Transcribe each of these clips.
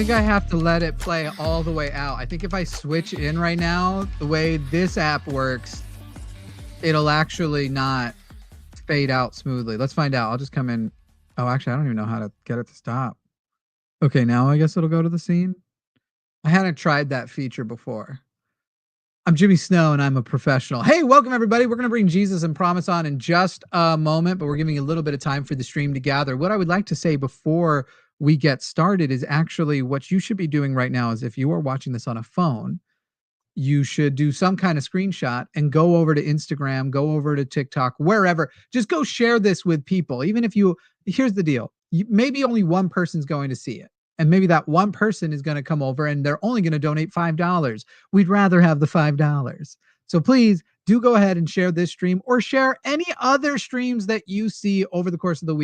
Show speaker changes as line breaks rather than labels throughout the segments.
think I have to let it play all the way out. I think if I switch in right now, the way this app works, it'll actually not fade out smoothly. Let's find out. I'll just come in. Oh, actually, I don't even know how to get it to stop. Okay, now I guess it'll go to the scene. I hadn't tried that feature before. I'm Jimmy Snow, and I'm a professional. Hey, welcome, everybody. We're going to bring Jesus and Promise on in just a moment, but we're giving a little bit of time for the stream to gather. What I would like to say before we get started is actually what you should be doing right now is if you are watching this on a phone, you should do some kind of screenshot and go over to Instagram, go over to TikTok, wherever. Just go share this with people. Even if here's the deal. Maybe only one person's going to see it. And maybe that one person is going to come over and they're only going to donate $5. We'd rather have the $5. So please do go ahead and share this stream or share any other streams that you see over the course of the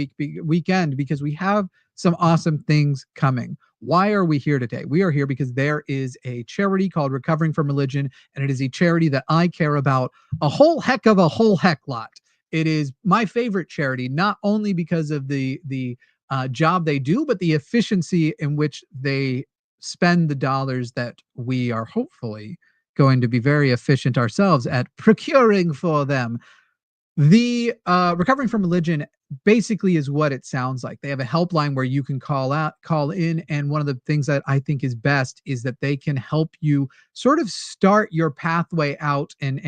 weekend, because we have some awesome things coming. Why are we here today? We are here because there is a charity called Recovering from Religion, and it is a charity that I care about a whole heck lot. It is my favorite charity, not only because of the job they do, but the efficiency in which they spend the dollars that we are hopefully going to be very efficient ourselves at procuring for them. The Recovering from Religion basically is what it sounds like. They have a helpline where you can call in, and one of the things that I think is best is that they can help you sort of start your pathway out and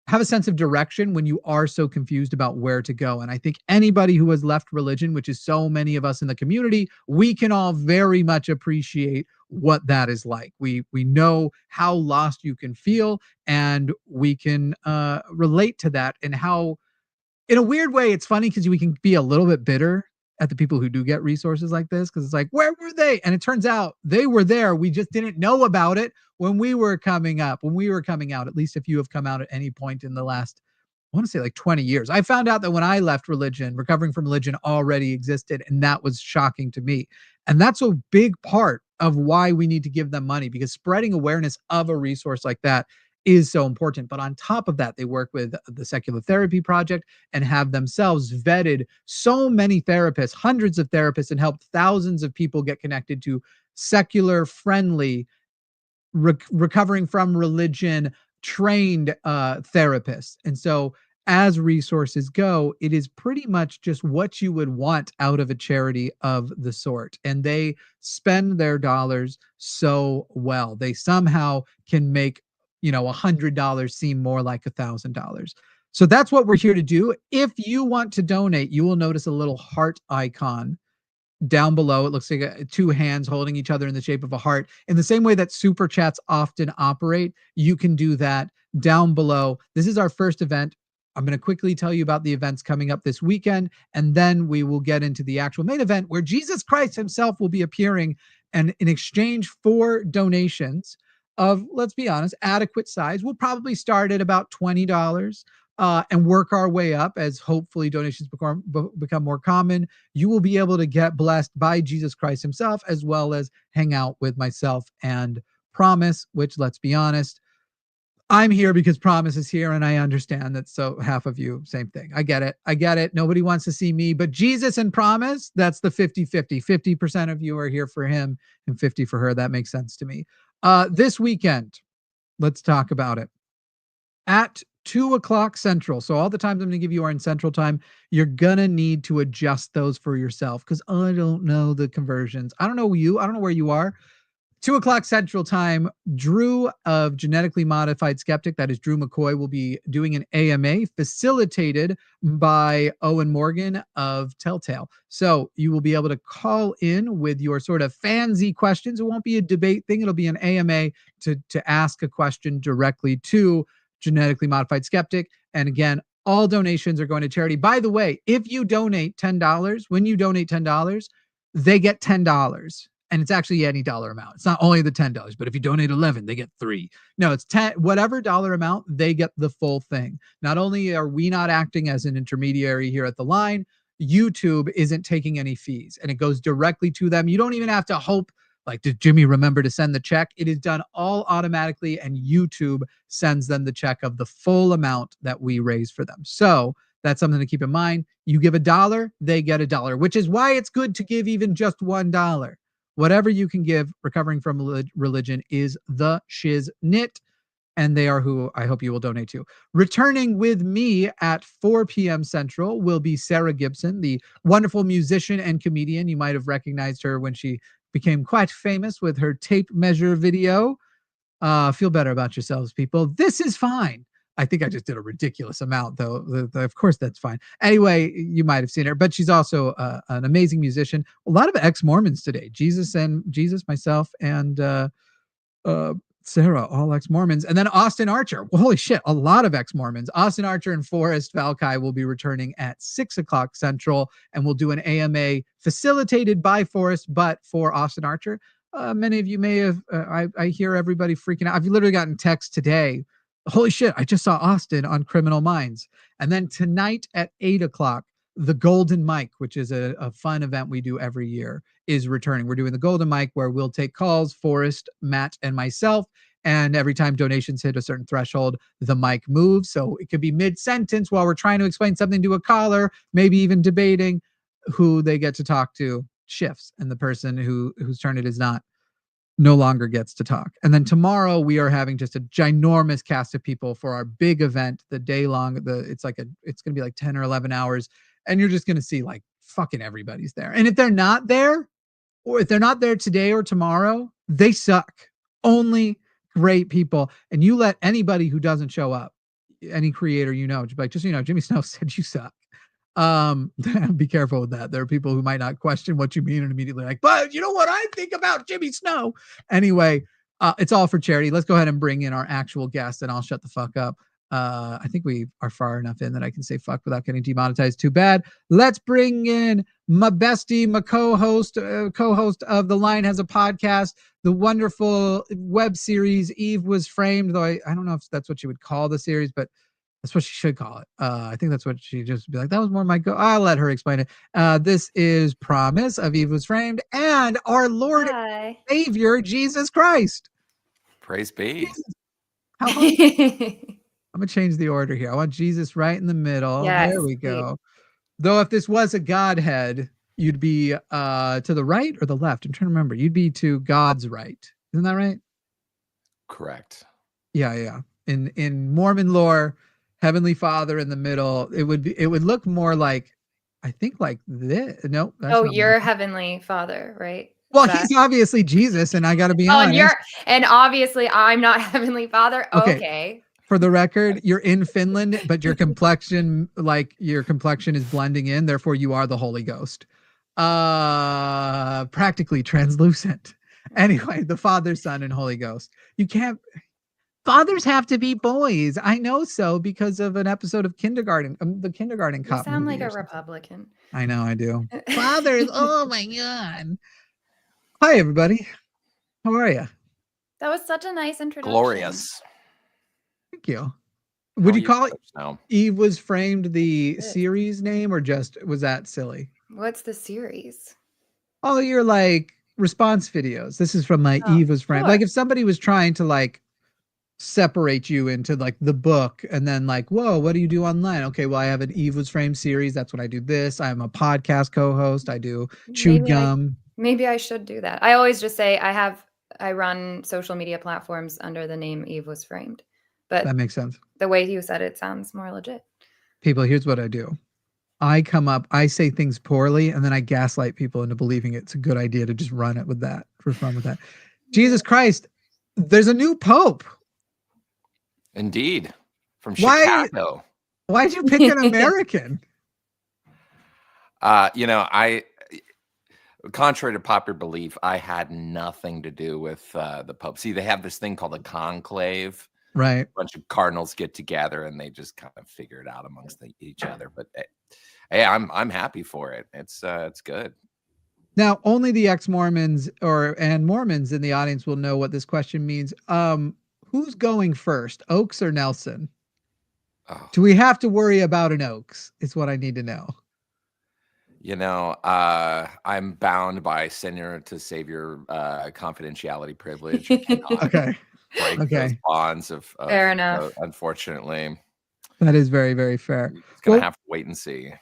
have a sense of direction when you are so confused about where to go. And I think anybody who has left religion, which is so many of us in the community, we can all very much appreciate what that is like. We know how lost you can feel, and we can relate to that, and how, in a weird way, it's funny because we can be a little bit bitter at the people who do get resources like this, because it's like, where were they? And it turns out they were there. We just didn't know about it when we were coming out. At least if you have come out at any point in the last, I want to say like 20 years. I found out that when I left religion, Recovering from Religion already existed, and that was shocking to me. And that's a big part of why we need to give them money, because spreading awareness of a resource like that is so important. But on top of that, they work with the Secular Therapy Project and have themselves vetted so many therapists, hundreds of therapists, and helped thousands of people get connected to secular friendly, recovering from religion trained therapists. And so as resources go, it is pretty much just what you would want out of a charity of the sort. And they spend their dollars so well. They somehow can make $100 seem more like $1,000. So that's what we're here to do. If you want to donate, you will notice a little heart icon down below. It looks like two hands holding each other in the shape of a heart. In the same way that super chats often operate, you can do that down below. This is our first event. I'm going to quickly tell you about the events coming up this weekend, and then we will get into the actual main event where Jesus Christ himself will be appearing, and in exchange for donations of, let's be honest, adequate size, we'll probably start at about $20 and work our way up as hopefully donations become more common. You will be able to get blessed by Jesus Christ himself, as well as hang out with myself and Promise, which, let's be honest, I'm here because Promise is here, and I understand that. So half of you, same thing. I get it. Nobody wants to see me, but Jesus and Promise, that's the 50-50. 50% of you are here for him and 50 for her. That makes sense to me. This weekend, let's talk about it. At 2:00 Central. So all the times I'm going to give you are in Central Time. You're going to need to adjust those for yourself, because I don't know the conversions. I don't know you. I don't know where you are. 2:00 Central Time, Drew of Genetically Modified Skeptic, that is Drew McCoy, will be doing an AMA facilitated by Owen Morgan of Telltale. So you will be able to call in with your sort of fansy questions. It won't be a debate thing. It'll be an AMA to ask a question directly to Genetically Modified Skeptic. And again, all donations are going to charity. By the way, if you donate $10, when you donate $10, they get $10. And it's actually any dollar amount. It's not only the $10, but if you donate 11, they get 3. No, it's 10, whatever dollar amount, they get the full thing. Not only are we not acting as an intermediary here at the line, YouTube isn't taking any fees, and it goes directly to them. You don't even have to hope, like, did Jimmy remember to send the check? It is done all automatically, and YouTube sends them the check of the full amount that we raise for them. So that's something to keep in mind. You give $1, they get $1, which is why it's good to give even just $1. whatever you can give recovering from religion is the shiznit. And they are who I hope you will donate to. Returning with me at 4 p.m. Central will be Sarah Gibson, the wonderful musician and comedian. You might have recognized her when she became quite famous with her tape measure video. Feel better about yourselves, people. This is fine. I think I just did a ridiculous amount, though. Of course, that's fine. Anyway, you might have seen her, but she's also an amazing musician. A lot of ex-Mormons today. Jesus, myself, and Sarah, all ex-Mormons. And then Austin Archer. Well, holy shit, a lot of ex-Mormons. Austin Archer and Forrest Valkai will be returning at 6 o'clock Central, and we'll do an AMA facilitated by Forrest, but for Austin Archer. Many of you may have, I hear everybody freaking out. I've literally gotten texts today. Holy shit, I just saw Austin on Criminal Minds. And then tonight at 8 o'clock, the Golden Mic, which is a fun event we do every year, is returning. We're doing the Golden Mic where we'll take calls, Forrest, Matt, and myself. And every time donations hit a certain threshold, the mic moves. So it could be mid-sentence while we're trying to explain something to a caller, maybe even debating who they get to talk to shifts, and the person whose turn it is not no longer gets to talk. And then tomorrow we are having just a ginormous cast of people for our big event, the day long. It's going to be like 10 or 11 hours. And you're just going to see like fucking everybody's there. And if they're not there, or if they're not there today or tomorrow, they suck. Only great people. And you let anybody who doesn't show up, any creator, just Jimmy Snow said you suck. Be careful with that. There are people who might not question what you mean and immediately like, but you know what I think about Jimmy Snow. Anyway, it's all for charity. Let's go ahead and bring in our actual guest, and I'll shut the fuck up. I think we are far enough in that I can say fuck without getting demonetized too bad. Let's bring in my bestie, my co-host of The Line Has a Podcast, the wonderful web series Eve Was Framed, though I don't know if that's what you would call the series, but that's what she should call it. I think that's what she just be like. That was more my I'll let her explain it. This is Promise of Eve Was Framed and our Lord and Savior, Jesus Christ.
Praise be.
How hard? I'm going to change the order here. I want Jesus right in the middle.
Yes,
there we go. Though if this was a Godhead, you'd be to the right or the left. I'm trying to remember. You'd be to God's right. Isn't that right?
Correct.
Yeah. In Mormon lore, Heavenly Father in the middle. It would look more like, I think, like this. No.
You're Heavenly Father, right?
Well, he's obviously Jesus, and I got to be honest.
And obviously I'm not Heavenly Father. Okay.
For the record, you're in Finland, but your complexion is blending in. Therefore, you are the Holy Ghost. Practically translucent. Anyway, the Father, Son, and Holy Ghost. You can't. Fathers have to be boys. I know so because of an episode of Kindergarten, the Kindergarten Cop.
You sound like a Republican.
I know, I do. Fathers, oh my God. Hi, everybody. How are you?
That was such a nice introduction.
Glorious.
Thank you. Would you call it Eve Was Framed the series name, or just was that silly?
What's the series?
Oh, you're like response videos. This is from my Eve Was Framed. Sure. Like if somebody was trying to like separate you into like the book and then like, whoa, what do you do online? Okay, well, I have an Eve Was Framed series. That's when I do this. I'm a podcast co-host. I do Chewed Gum.
Maybe I should do that. I always just say I run social media platforms under the name Eve Was Framed. But
that makes sense.
The way you said it sounds more legit.
People, here's what I do. I say things poorly, and then I gaslight people into believing it's a good idea to just run it with that, for fun with that. Jesus Christ, there's a new pope.
Indeed. From Chicago.
Why'd you pick an American?
Contrary to popular belief, I had nothing to do with the Pope. See, they have this thing called a conclave.
Right.
A bunch of cardinals get together and they just kind of figure it out amongst each other. But hey, I'm happy for it. It's good.
Now, only the ex-Mormons and Mormons in the audience will know what this question means. Who's going first, Oaks or Nelson?
Oh.
Do we have to worry about an Oaks? Is what I need to know.
I'm bound by senior to savior confidentiality privilege.
Okay.
Break those bonds of
fair enough.
Unfortunately,
that is very, very fair.
It's gonna have to wait and see.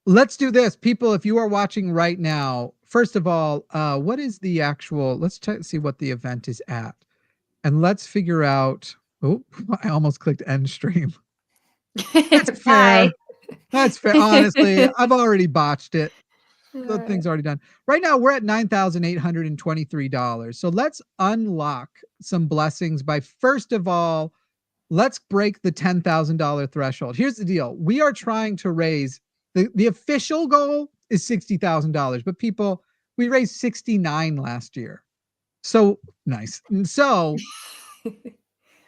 Let's do this, people. If you are watching right now, first of all, what is the actual? Let's see what the event is at, and let's figure out. Oh, I almost clicked end stream. That's
Bye.
fair. That's fair. Honestly, I've already botched it. The
Alright.
thing's already done. Right now, we're at $9,823. So let's unlock some blessings by, first of all, let's break the $10,000 threshold. Here's the deal. We are trying to raise the official goal is $60,000, but people, we raised 69 last year. So nice. And so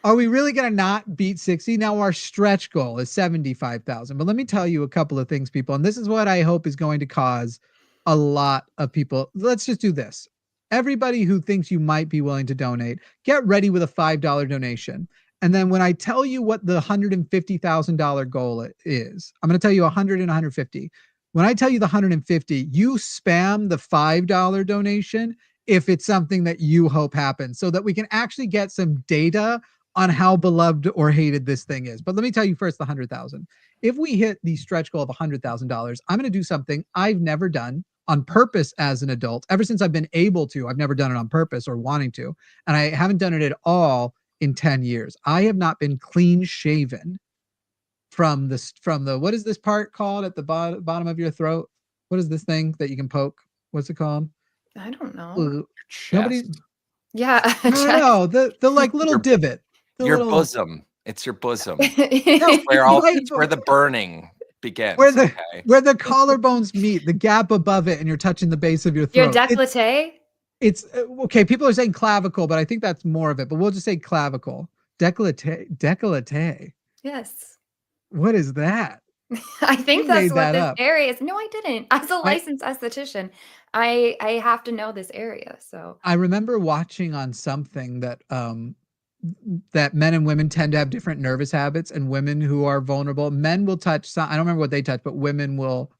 are we really going to not beat 60? Now our stretch goal is 75,000. But let me tell you a couple of things, people. And this is what I hope is going to cause a lot of people. Let's just do this. Everybody who thinks you might be willing to donate, get ready with a $5 donation. And then when I tell you what the $150,000 goal is, I'm going to tell you 100 and 150. When I tell you the 150, you spam the $5 donation if it's something that you hope happens, so that we can actually get some data on how beloved or hated this thing is. But let me tell you first the 100,000. If we hit the stretch goal of $100,000, I'm going to do something I've never done on purpose as an adult. Ever since I've been able to, I've never done it on purpose or wanting to. And I haven't done it at all in 10 years. I have not been clean shaven from the, what is this part called at the bottom of your throat? What is this thing that you can poke? What's it called?
I don't know.
Your
Nobody.
chest.
Yeah.
No, the like little divot.
Your
little,
bosom. It's your bosom.
No,
It's where the burning begins.
where the collarbones meet, the gap above it, and you're touching the base of your throat.
Your décolleté?
It's okay. People are saying clavicle, but I think that's more of it. But we'll just say clavicle. Décolleté.
Yes.
What is that?
I think
You
that's
made
what
that
this
up.
area is. No, I didn't. As a licensed esthetician, I have to know this area. So
I remember watching on something that that men and women tend to have different nervous habits, and women who are vulnerable, men will touch I don't remember what they touch, but women will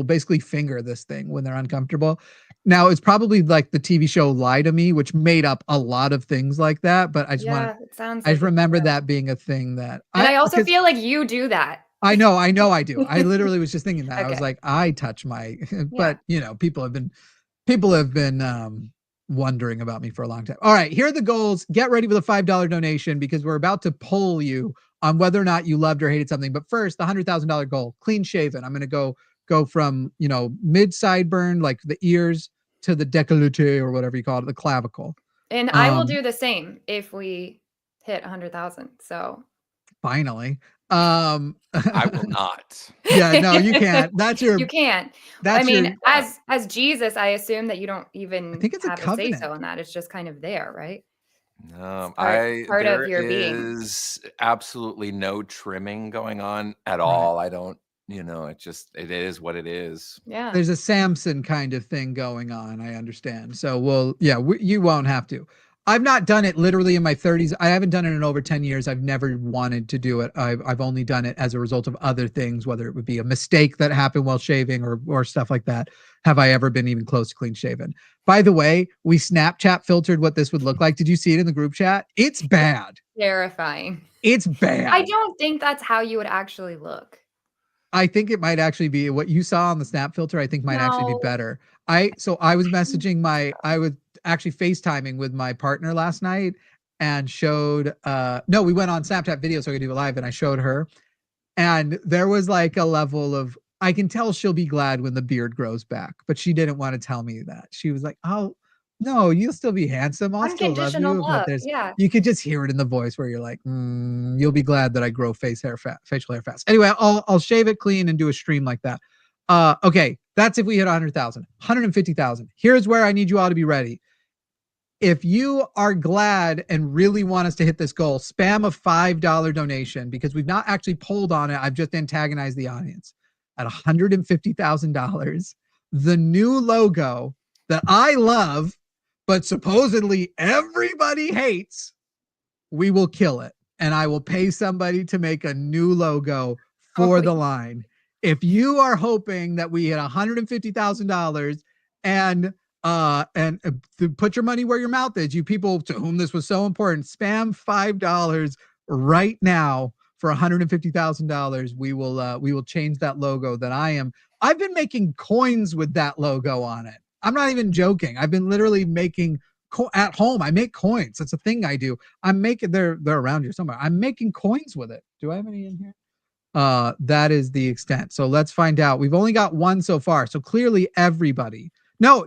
basically finger this thing when they're uncomfortable. Now it's probably like the TV show Lie to Me, which made up a lot of things like that, but I just
it sounds
I
like
just remember that being a thing that
and I also feel like you do that.
I know I do. I literally was just thinking that.
Okay.
I was like, I touch my but
Yeah.
people have been wondering about me for a long time. All right, here are the goals. Get ready with a $5 donation because we're about to poll you on whether or not you loved or hated something. But first, the $100,000 goal, clean shaven. I'm going to go from, mid sideburn, like the ears, to the décolleté or whatever you call it, the clavicle.
And I will do the same if we hit 100,000. So
finally.
I will not.
Yeah, no, you can't.
You can't.
That's
as Jesus, I assume that you don't even
I think it's
have
a covenant.
say so in that. It's just kind of there, right?
Part
of your being.
There is absolutely no trimming going on at all. I don't, it is what it is.
Yeah.
There's a Samson kind of thing going on. I understand. So you won't have to. I've not done it literally in my 30s. I haven't done it in over 10 years. I've never wanted to do it. I've only done it as a result of other things, whether it would be a mistake that happened while shaving or stuff like that. Have I ever been even close to clean shaven? By the way, we Snapchat filtered what this would look like. Did you see it in the group chat? It's bad.
Terrifying.
It's bad.
I don't think that's how you would actually look.
I think it might actually be what you saw on the snap filter. I think might actually be better. I was messaging I was actually FaceTiming with my partner last night and showed, we went on Snapchat video so I could do it live, and I showed her, and there was like a level of, I can tell she'll be glad when the beard grows back, but she didn't want to tell me that. She was like, oh no, you'll still be handsome. I'll still love you. But you could just hear it in the voice where you're like, you'll be glad that I grow facial hair fast. Anyway, I'll shave it clean and do a stream like that. Okay, that's if we hit 100,000, 150,000. Here's where I need you all to be ready. If you are glad and really want us to hit this goal, spam a $5 donation because we've not actually polled on it. I've just antagonized the audience. At $150,000, the new logo that I love, but supposedly everybody hates, we will kill it. And I will pay somebody to make a new logo for the line. If you are hoping that we hit $150,000 and put your money where your mouth is, you people to whom this was so important, spam $5 right now for $150,000. We will change that logo that I've been making coins with that logo on it. I'm not even joking. I've been literally making at home. I make coins. That's a thing I do. I'm making, they're around here somewhere. I'm making coins with it. Do I have any in here? That is the extent. So let's find out. We've only got one so far. So clearly everybody. No.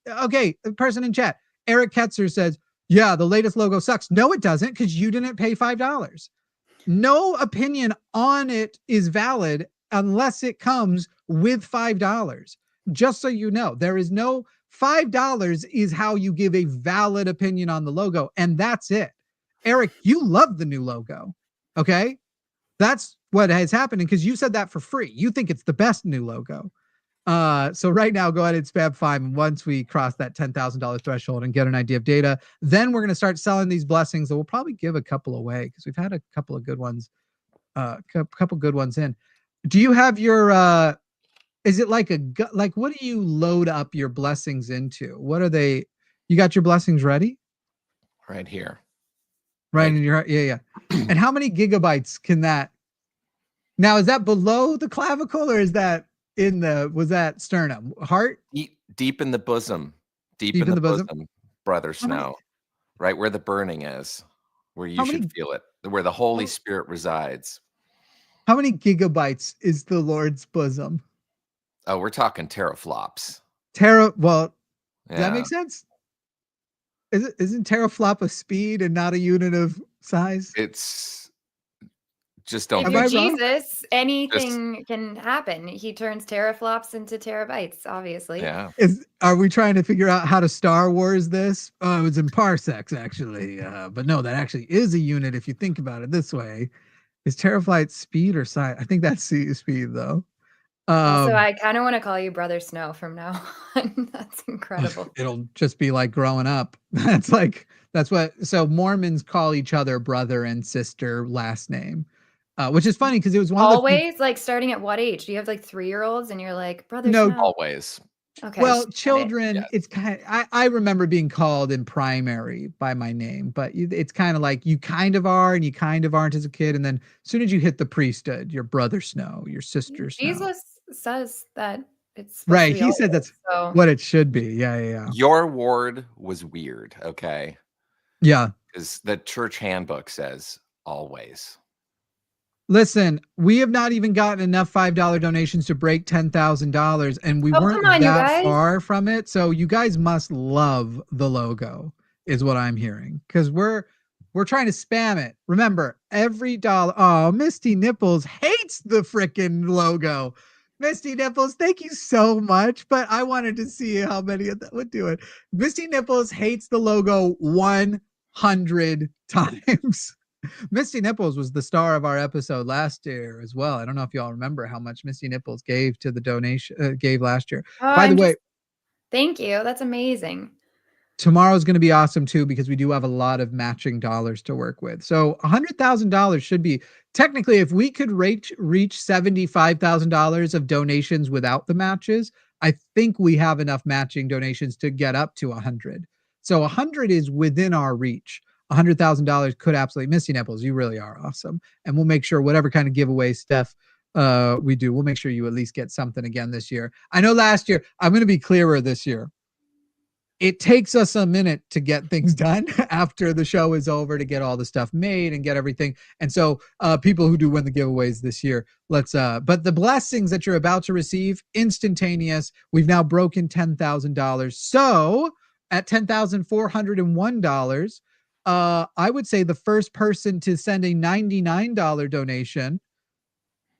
Okay. The person in chat, Eric Ketzer says, yeah, the latest logo sucks. No, it doesn't, because you didn't pay $5. No opinion on it is valid unless it comes with $5. Just so you know, there is no $5 is how you give a valid opinion on the logo. And that's it. Eric, you love the new logo. Okay. That's what has happened, because you said that for free. You think it's the best new logo. So right now, go ahead and spam 5. And once we cross that $10,000 threshold and get an idea of data, then we're going to start selling these blessings. And we'll probably give a couple away because we've had a couple of good ones, couple good ones in. Do you have your, is it like what do you load up your blessings into? What are they? You got your blessings ready?
Right here.
Right in your, yeah. And how many gigabytes can that? Now, is that below the clavicle or is that in the, was that sternum? Heart?
Deep in the bosom. Deep in the bosom, Brother Snow. Right where the burning is, where you should feel it, where the Holy Spirit resides.
How many gigabytes is the Lord's bosom?
Oh, we're talking teraflops.
Well,
Yeah.
Does that make sense? Isn't teraflop a speed and not a unit of size?
It's just don't.
If you're Jesus, anything can happen. He turns teraflops into terabytes, obviously.
Yeah.
Are we trying to figure out how to Star Wars this? Oh, it was in parsecs, actually. But no, that actually is a unit if you think about it this way. Is teraflight speed or size? I think that's speed, though.
Also, I kind of want to call you Brother Snow from now on. That's incredible.
It'll just be like growing up. That's what. So Mormons call each other brother and sister last name, which is funny because it was one
always like starting at what age? Do you have like 3-year-olds and you're like Brother Snow?
Always.
Okay.
Well, children, it's kind of, I remember being called in primary by my name, but it's kind of like you kind of are and you kind of aren't as a kid. And then as soon as you hit the priesthood, your Brother Snow, your sister Snow.
Jesus says that it's
right. He said that's what it should be. Yeah.
Your ward was weird. Okay.
Yeah.
Because the church handbook says always.
Listen, we have not even gotten enough $5 donations to break $10,000, and we weren't that far from it. So you guys must love the logo, is what I'm hearing, because we're trying to spam it. Remember, every dollar. Oh, Misty Nipples hates the freaking logo. Misty Nipples, thank you so much. But I wanted to see how many of that would do it. Misty Nipples hates the logo 100 times. Misty Nipples was the star of our episode last year as well. I don't know if y'all remember how much Misty Nipples gave to the donation, gave last year. By the way,
thank you. That's amazing.
Tomorrow's going to be awesome too, because we do have a lot of matching dollars to work with. So $100,000 should be technically, if we could reach $75,000 of donations without the matches, I think we have enough matching donations to get up to 100. So 100 is within our reach. $100,000 could absolutely. Misty Nipples, you really are awesome. And we'll make sure whatever kind of giveaway stuff we do, we'll make sure you at least get something again this year. I know last year, I'm going to be clearer this year. It takes us a minute to get things done after the show is over, to get all the stuff made and get everything. And so people who do win the giveaways this year, but the blessings that you're about to receive, instantaneous. We've now broken $10,000. So at $10,401, I would say the first person to send a $99 donation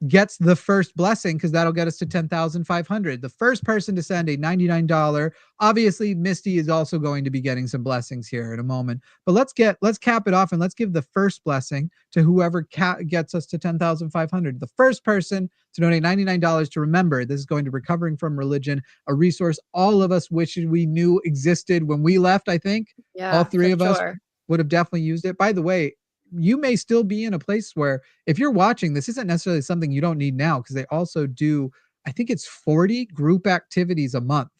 gets the first blessing, because that'll get us to 10,500. The first person to send a $99. Obviously, Misty is also going to be getting some blessings here in a moment. But let's cap it off and let's give the first blessing to whoever gets us to 10,500. The first person to donate $99 to, remember, this is going to Recovering from Religion, a resource all of us wish we knew existed when we left. I think all three of us would have definitely used it. By the way, you may still be in a place where, if you're watching, this isn't necessarily something you don't need now, because they also do, I think it's 40 group activities a month.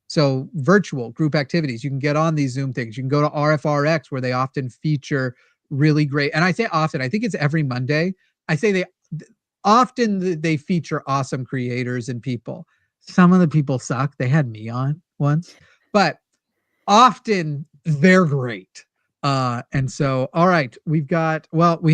So virtual group activities. You can get on these Zoom things. You can go to RFRX, where they often feature really great. And I say often, I think it's every Monday. I say they often feature awesome creators and people. Some of the people suck. They had me on. once, but often they're great. And so, all right, we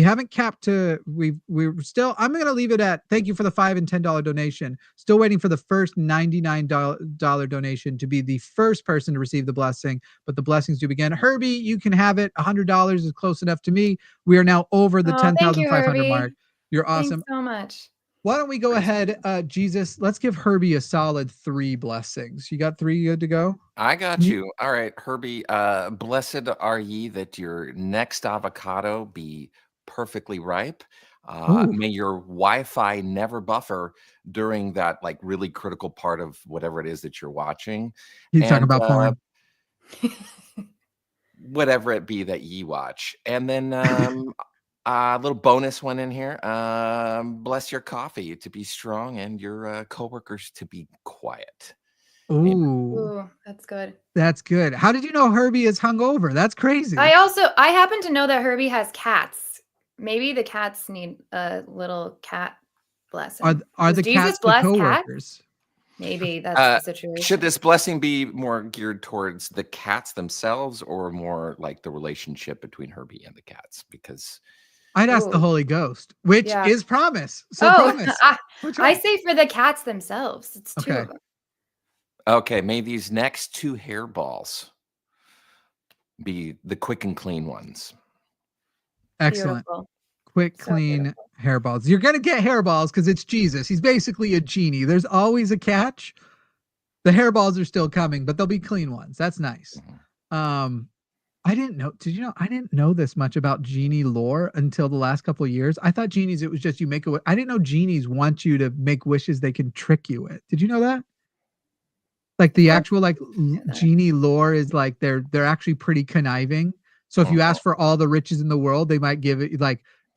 haven't capped to, we're still, I'm going to leave it at, thank you for the $5 and $10 donation. Still waiting for the first $99 donation to be the first person to receive the blessing, but the blessings do begin. Herbie, you can have it. $100 is close enough to me. We are now over the
Oh, thank you,
10,500
Herbie.
mark. You're awesome.
Thanks so much.
Why don't we go ahead, Jesus, let's give Herbie a solid 3 blessings. You got 3 good to go?
I got you. All right, Herbie. Blessed are ye that your next avocado be perfectly ripe. May your Wi-Fi never buffer during that like really critical part of whatever it is that you're watching.
He's talking about porn.
Whatever it be that ye watch. And then a little bonus one in here. Bless your coffee to be strong and your coworkers to be quiet.
Ooh, that's good.
That's good. How did you know Herbie is hungover? That's crazy.
I happen to know that Herbie has cats. Maybe the cats need a little cat blessing.
Are the cats the coworkers?
Maybe that's the situation.
Should this blessing be more geared towards the cats themselves or more like the relationship between Herbie and the cats? Because
I'd ask the Holy Ghost, which is promise. So promise.
I say for the cats themselves. It's 2 of them.
Okay, may these next 2 hairballs be the quick and clean ones.
Excellent. Beautiful. Quick, clean hairballs. You're going to get hairballs because it's Jesus. He's basically a genie. There's always a catch. The hairballs are still coming, but they'll be clean ones. That's nice. I didn't know. Did you know? I didn't know this much about genie lore until the last couple of years. I thought genies, it was just you make a wish. I didn't know genies want you to make wishes they can trick you with. Did you know that? Like the actual genie lore is like they're actually pretty conniving. So if you ask for all the riches in the world, they might give it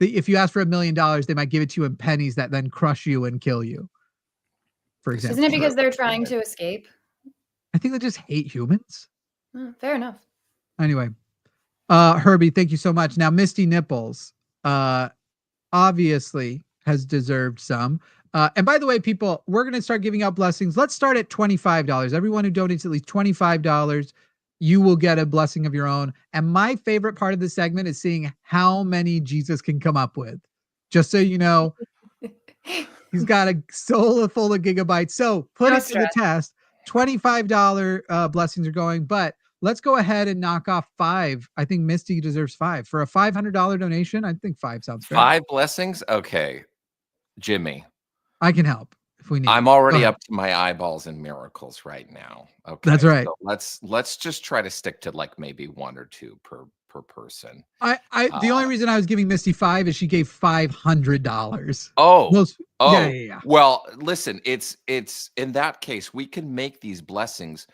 if you ask for $1 million, they might give it to you in pennies that then crush you and kill you. For example.
Isn't it because they're trying to escape?
I think they just hate humans.
Fair enough.
Anyway, Herbie, thank you so much. Now, Misty Nipples obviously has deserved some. And by the way, people, we're going to start giving out blessings. Let's start at $25. Everyone who donates at least $25, you will get a blessing of your own. And my favorite part of the segment is seeing how many Jesus can come up with. Just so you know, he's got a soul full of gigabytes. So put it to the test. $25 blessings are going, but let's go ahead and knock off 5. I think Misty deserves 5 for a $500 donation. I think 5 sounds fair.
5 blessings. Okay. Jimmy,
I can help if we need.
I'm already up to my eyeballs in miracles right now. Okay.
That's right.
So let's just try to stick to like maybe 1 or 2 per person.
The only reason I was giving Misty 5 is she gave $500.
Yeah. Well, listen, it's in that case we can make these blessings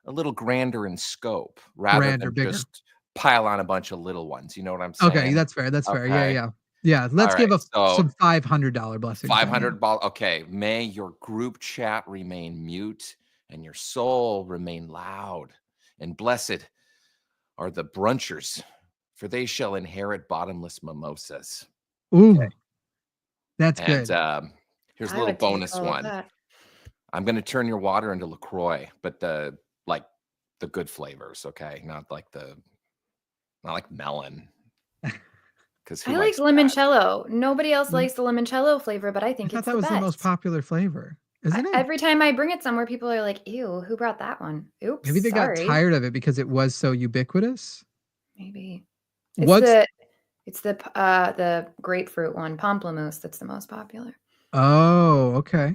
a little grander in scope rather than bigger. Just pile on a bunch of little ones. You know what I'm saying?
Okay, that's fair. That's fair. Yeah. Let's give some $500 blessings.
$500. Okay. May your group chat remain mute and your soul remain loud. And blessed are the brunchers, for they shall inherit bottomless mimosas.
Ooh, that's good.
And here's a little bonus one. I'm going to turn your water into LaCroix, but the good flavors. Okay, not like melon.
I like limoncello. Nobody else likes the limoncello flavor, but I think it's the best.
I thought that was the most popular flavor, isn't it?
Every time I bring it somewhere, people are like, "Ew, who brought that one?" Oops.
Maybe they got tired of it because it was so ubiquitous.
Maybe. It's the grapefruit one, pamplemousse. That's the most popular.
Oh, okay.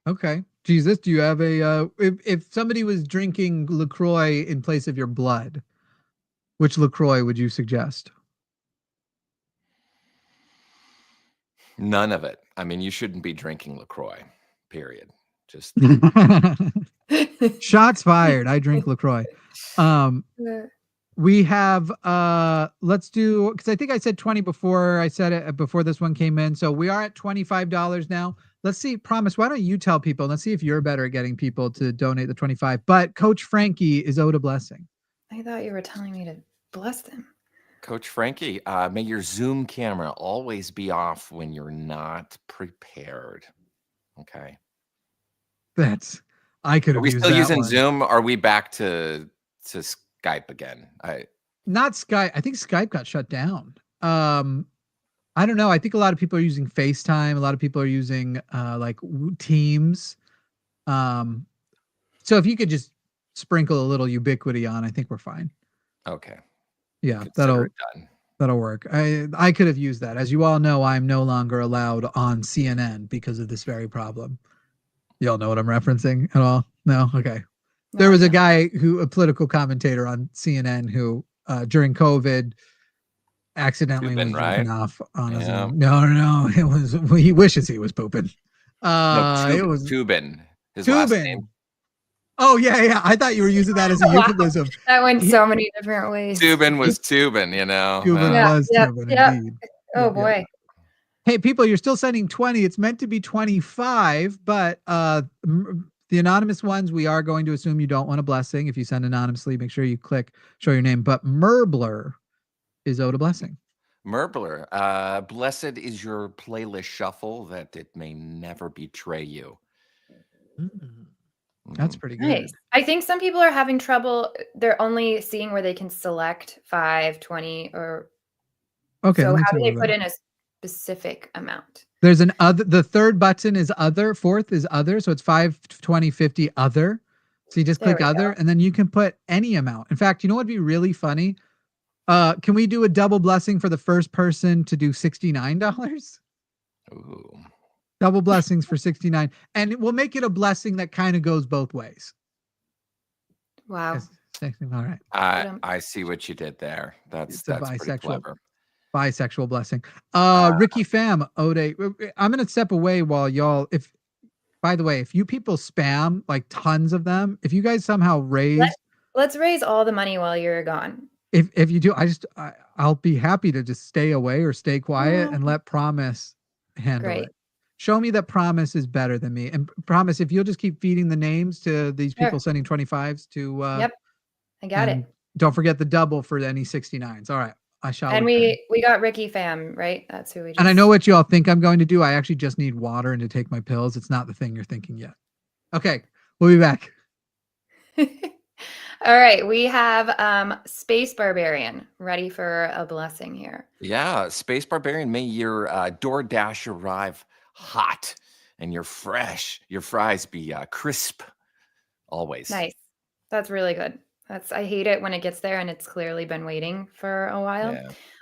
Okay. Jesus, do you have if somebody was drinking LaCroix in place of your blood, which LaCroix would you suggest?
None of it. I mean, you shouldn't be drinking LaCroix, period. Just
shots fired. I drink LaCroix. We have let's do, because I think I said 20 before I said it before this one came in. So we are at $25 now. Let's see, Promise, why don't you tell people? Let's see if you're better at getting people to donate the 25. But Coach Frankie is owed a blessing.
I thought you were telling me to bless them.
Coach Frankie, may your Zoom camera always be off when you're not prepared. Okay.
I could
Are
have
we
used
still
that
using
one.
Zoom? Or are we back to Skype again?
Not Skype. I think Skype got shut down. I don't know. I think a lot of people are using FaceTime. A lot of people are using like Teams. So if you could just sprinkle a little ubiquity on, I think we're fine.
Okay.
Yeah,
Consider it done.
that'll work. I could have used that. As you all know, I'm no longer allowed on CNN because of this very problem. Y'all know what I'm referencing at all? No? Okay. There was a guy a political commentator on CNN who during COVID accidentally
Tubin,
was jerking
right?
off on a
Yeah.
Zoom. No. It was he wishes he was pooping.
No,
It was
Tubin. His last name.
Tubin. Oh yeah. I thought you were using that as a
Wow.
euphemism.
That went so many different ways.
Tubin was Tubin, you know.
Tubin was Tubin indeed.
Oh boy.
Hey, people, you're still sending 20. It's meant to be 25, but the anonymous ones, we are going to assume you don't want a blessing. If you send anonymously, make sure you click show your name. But Merbler is owed a blessing.
Merbler, blessed is your playlist shuffle that it may never betray you.
That's pretty good.
Nice. I think some people are having trouble. They're only seeing where they can select 5, 20, or
okay.
So how do they put in a specific amount?
There's an other. The third button is other. Fourth is other. So it's 5, 20, 50 other. So you just click other, and then you can put any amount. In fact, you know what'd be really funny? Can we do a double blessing for the first person to do $69?
Ooh.
Double blessings for 69, and we'll make it a blessing that kind of goes both ways.
Wow.
All right.
I see what you did there. That's pretty clever.
Bisexual blessing. Ricky Pham owed a. I'm gonna step away while y'all. By the way, if you people spam like tons of them, if you guys somehow raise,
let's raise all the money while you're gone.
If you do, I'll be happy to just stay away or stay quiet and let Promise handle it. Show me that Promise is better than me. And Promise, if you'll just keep feeding the names to these people sending 25s to
Yep. I got it.
Don't forget the double for any 69s. All right. I shall.
And we got Ricky Pham, right? That's who we just...
And I know what you all think I'm going to do. I actually just need water and to take my pills. It's not the thing you're thinking yet. Okay. We'll be back.
All right, we have Space Barbarian ready for a blessing here.
Yeah, Space Barbarian, may your DoorDash arrive hot and your fries be crisp always.
Nice. That's really good. I hate it when it gets there and it's clearly been waiting for a while.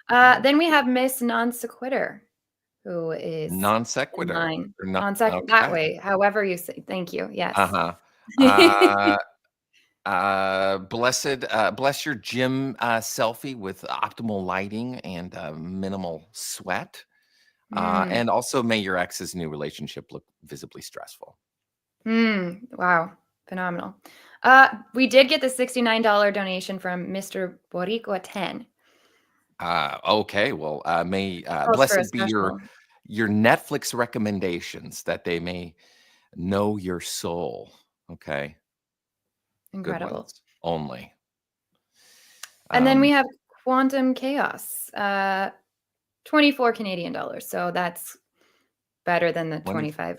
Yeah.
Then we have Miss Non Sequitur, who is
Non Sequitur.
Non Sequitur, that way, however you say. Thank you. Yes.
Bless your gym selfie with optimal lighting and minimal sweat. And also may your ex's new relationship look visibly stressful.
Wow. Phenomenal. We did get the $69 donation from Mr. Boricua 10.
Okay. Well, may blessed be your Netflix recommendations, that they may know your soul. Okay.
Incredible.
Only.
And then we have Quantum Chaos, 24 Canadian dollars. So that's better than the $25.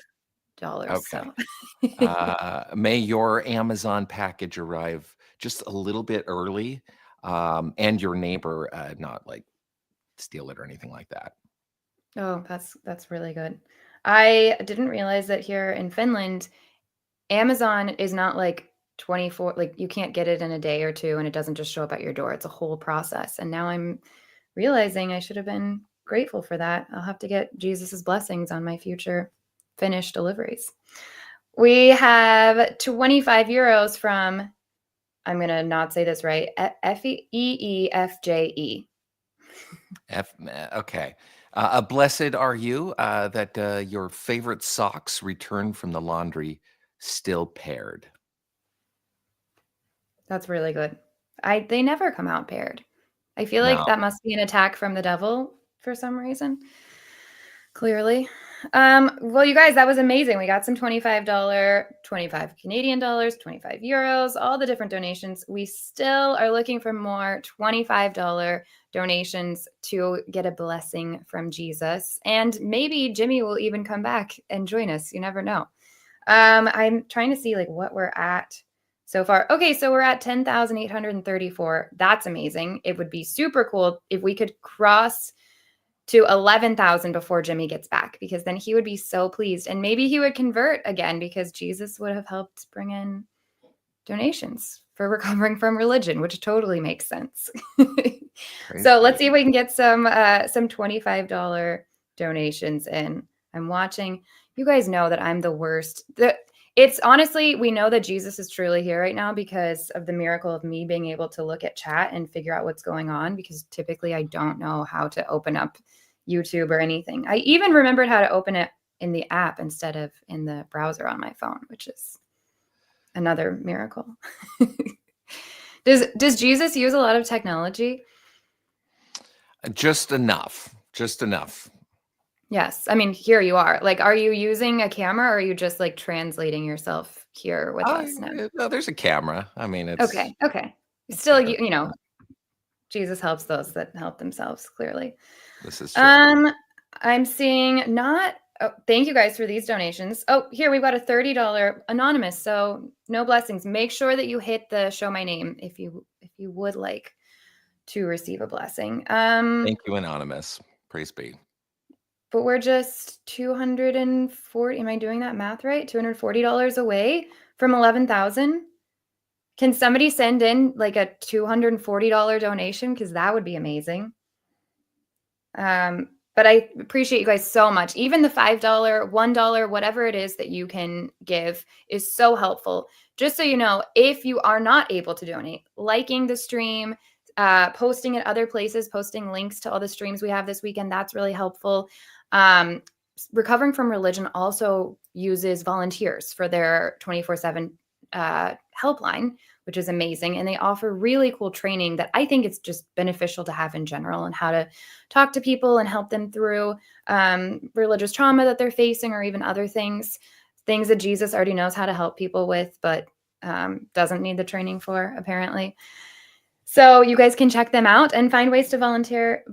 Okay. So.
May your Amazon package arrive just a little bit early, and your neighbor not like steal it or anything like that.
Oh, that's really good. I didn't realize that here in Finland, Amazon is not like 24, like you can't get it in a day or two and it doesn't just show up at your door. It's a whole process. And now I'm realizing I should have been grateful for that. I'll have to get Jesus's blessings on my future Finnish deliveries. We have 25 euros from, I'm going to not say this right, EEFJE.
Okay. Blessed are you that your favorite socks return from the laundry still paired.
That's really good. They never come out paired. I feel like that must be an attack from the devil for some reason. Clearly. Well, you guys, that was amazing. We got some $25, 25 Canadian dollars, 25 euros, all the different donations. We still are looking for more $25 donations to get a blessing from Jesus. And maybe Jimmy will even come back and join us. You never know. I'm trying to see like what we're at so far. Okay, so we're at 10,834. That's amazing. It would be super cool if we could cross to 11,000 before Jimmy gets back, because then he would be so pleased, and maybe he would convert again because Jesus would have helped bring in donations for recovering from religion, which totally makes sense. So let's see if we can get some $25 donations in. I'm watching. You guys know that I'm the worst. It's honestly, we know that Jesus is truly here right now because of the miracle of me being able to look at chat and figure out what's going on, because typically I don't know how to open up YouTube or anything. I even remembered how to open it in the app instead of in the browser on my phone, which is another miracle. Does Jesus use a lot of technology?
Just enough. Just enough.
Yes. I mean, here you are. Like, are you using a camera, or are you just like translating yourself here with us now?
No, there's a camera. I mean, it's
Okay. Still, you know, Jesus helps those that help themselves, clearly.
This is true.
I'm seeing not. Oh, thank you guys for these donations. Oh, here we've got a $30 anonymous. So no blessings. Make sure that you hit the show my name if you would like to receive a blessing.
Thank you, anonymous. Praise be.
But we're just 240. Am I doing that math right? $240 away from 11,000. Can somebody send in like a $240 donation? Because that would be amazing. But I appreciate you guys so much. Even the $5, $1, whatever it is that you can give is so helpful. Just so you know, if you are not able to donate, liking the stream, posting at other places, posting links to all the streams we have this weekend, that's really helpful. Recovering from Religion also uses volunteers for their 24/7 helpline, which is amazing. And they offer really cool training that I think it's just beneficial to have in general, and how to talk to people and help them through religious trauma that they're facing, or even other things that Jesus already knows how to help people with, but doesn't need the training for, apparently. So you guys can check them out and find ways to volunteer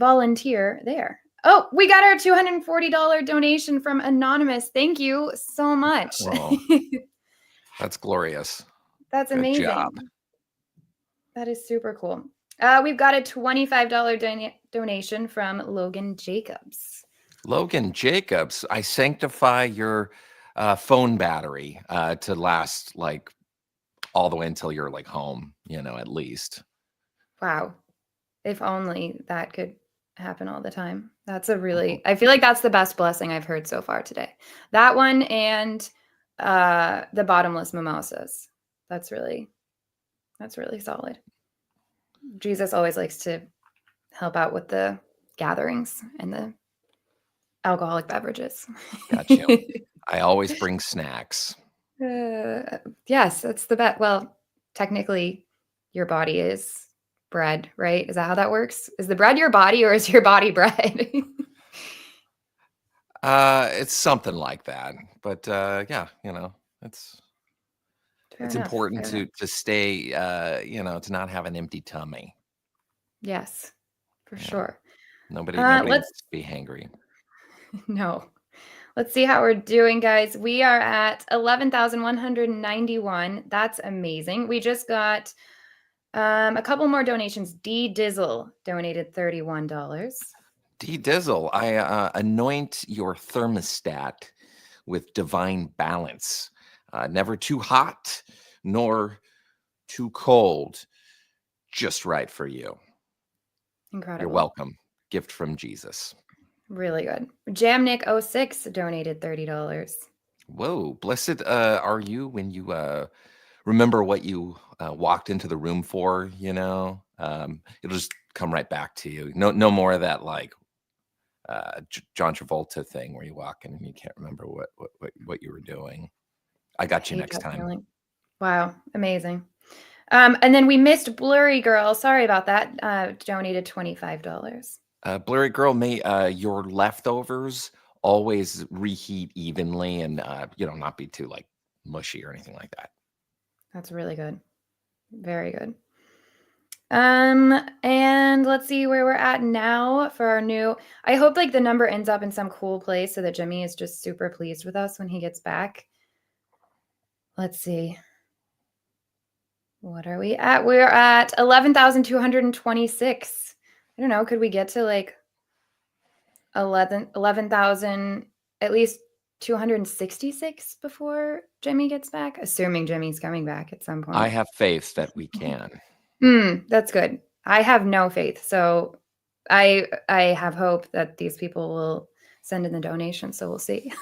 there. Oh, we got our $240 donation from Anonymous. Thank you so much.
Well, that's glorious.
That's
Good
amazing.
job.
That is super cool. We've got a $25 donation from Logan Jacobs.
Logan Jacobs, I sanctify your phone battery to last like all the way until you're like home, at least.
Wow. If only that could happen all the time. I feel like that's the best blessing I've heard so far today. That one, and the bottomless mimosas. That's really solid. Jesus always likes to help out with the gatherings and the alcoholic beverages.
Gotcha. I always bring snacks.
Yes, that's the bet. Well, technically, your body is bread, right? Is that how that works? Is the bread your body, or is your body bread?
It's something like that. But yeah, it's important to stay, to not have an empty tummy.
Yes, for sure.
Nobody wants to be hangry.
No. Let's see how we're doing, guys. We are at 11,191. That's amazing. We just got a couple more donations. D Dizzle donated $31.
D Dizzle, I anoint your thermostat with divine balance. Never too hot, nor too cold. Just right for you.
Incredible.
You're welcome. Gift from Jesus.
Really good. Jamnick06 donated $30.
Whoa. Blessed are you when you remember what you walked into the room for, it'll just come right back to you. No more of that like John Travolta thing where you walk in and you can't remember what you were doing. I got you next time.
Feeling. Wow. Amazing. And then we missed Blurry Girl. Sorry about that. Donated $25.
Blurry Girl, may your leftovers always reheat evenly and not be too like mushy or anything like that.
That's really good. Very good. And let's see where we're at now for our new. I hope like the number ends up in some cool place so that Jimmy is just super pleased with us when he gets back. let's see. What are we at? We're at 11,226. I don't know. Could we get to like 11,000, at least 266 before Jimmy gets back? Assuming Jimmy's coming back at some point.
I have faith that we can.
That's good. I have no faith. So I have hope that these people will send in the donation. So we'll see.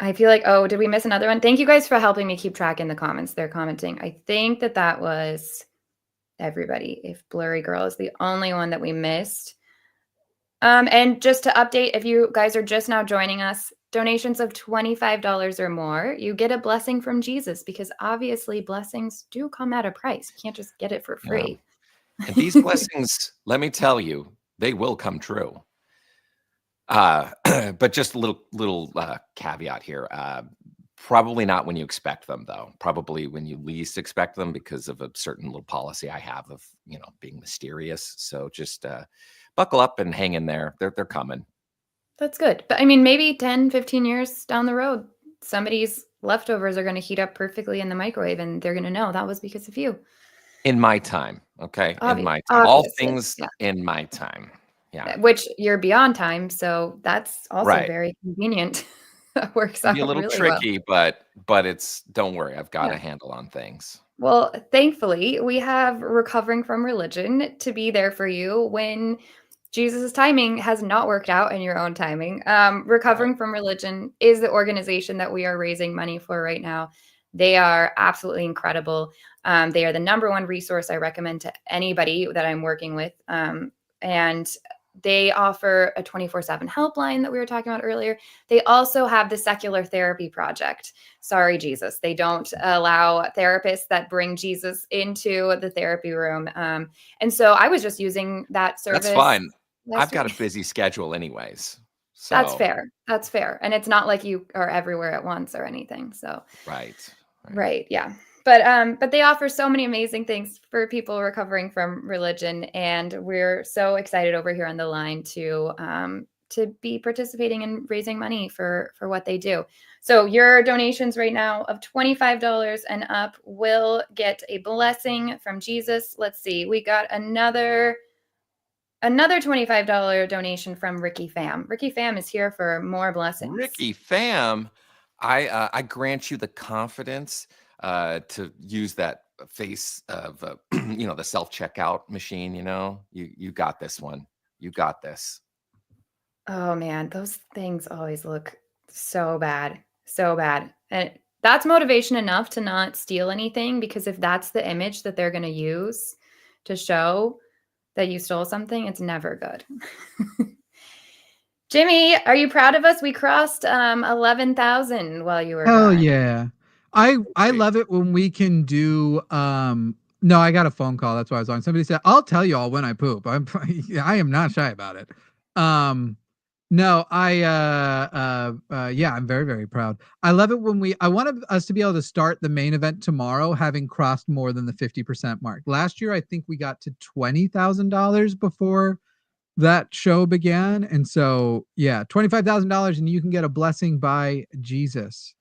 I feel like, oh, did we miss another one? Thank you guys for helping me keep track in the comments. They're commenting. I think that was everybody. If Blurry Girl is the only one that we missed. And just to update, if you guys are just now joining us, donations of $25 or more, you get a blessing from Jesus, because obviously blessings do come at a price. You can't just get it for free.
Yeah. And these blessings, let me tell you, they will come true. But just a little caveat here. Probably not when you expect them, though. Probably when you least expect them, because of a certain little policy I have of, being mysterious. So just buckle up and hang in there. They're coming.
That's good. But I mean, maybe 10, 15 years down the road, somebody's leftovers are going to heat up perfectly in the microwave, and they're going to know that was because of you.
In my time. Okay. In my time. All things in my time. Yeah.
Which you're beyond time. So that's also very convenient. That works out
a little
really
tricky, but it's, don't worry, I've got a handle on things.
Well, thankfully, we have Recovering from Religion to be there for you when Jesus' timing has not worked out in your own timing. Recovering from Religion is the organization that we are raising money for right now. They are absolutely incredible. They are the #1 resource I recommend to anybody that I'm working with. And they offer a 24/7 helpline that we were talking about earlier. They also have the Secular Therapy Project. Sorry, Jesus. They don't allow therapists that bring Jesus into the therapy room. And so I was just using that service.
That's fine. I've got a busy schedule anyways. So.
That's fair. That's fair. And it's not like you are everywhere at once or anything. So Right. Yeah. But they offer so many amazing things for people recovering from religion, and we're so excited over here on the line to be participating in raising money for what they do. So your donations right now of $25 and up will get a blessing from Jesus. Let's see, we got another $25 donation from Ricky Pham. Ricky Pham is here for more blessings.
Ricky Pham, I grant you the confidence to use that face of the self-checkout machine. You got this one. You got this.
Oh man, those things always look so bad, and that's motivation enough to not steal anything, because if that's the image that they're going to use to show that you stole something, it's never good. Jimmy, are you proud of us? We crossed 11,000 while you were
Hell
gone.
Yeah. I love it when we can do no, I got a phone call, that's why I was on. Somebody said, I'll tell you all when I poop. I am not shy about it. No, I'm very, very proud. I love it when I want us to be able to start the main event tomorrow having crossed more than the 50% mark. Last year I think we got to $20,000 before that show began. And so $25,000 and you can get a blessing by Jesus.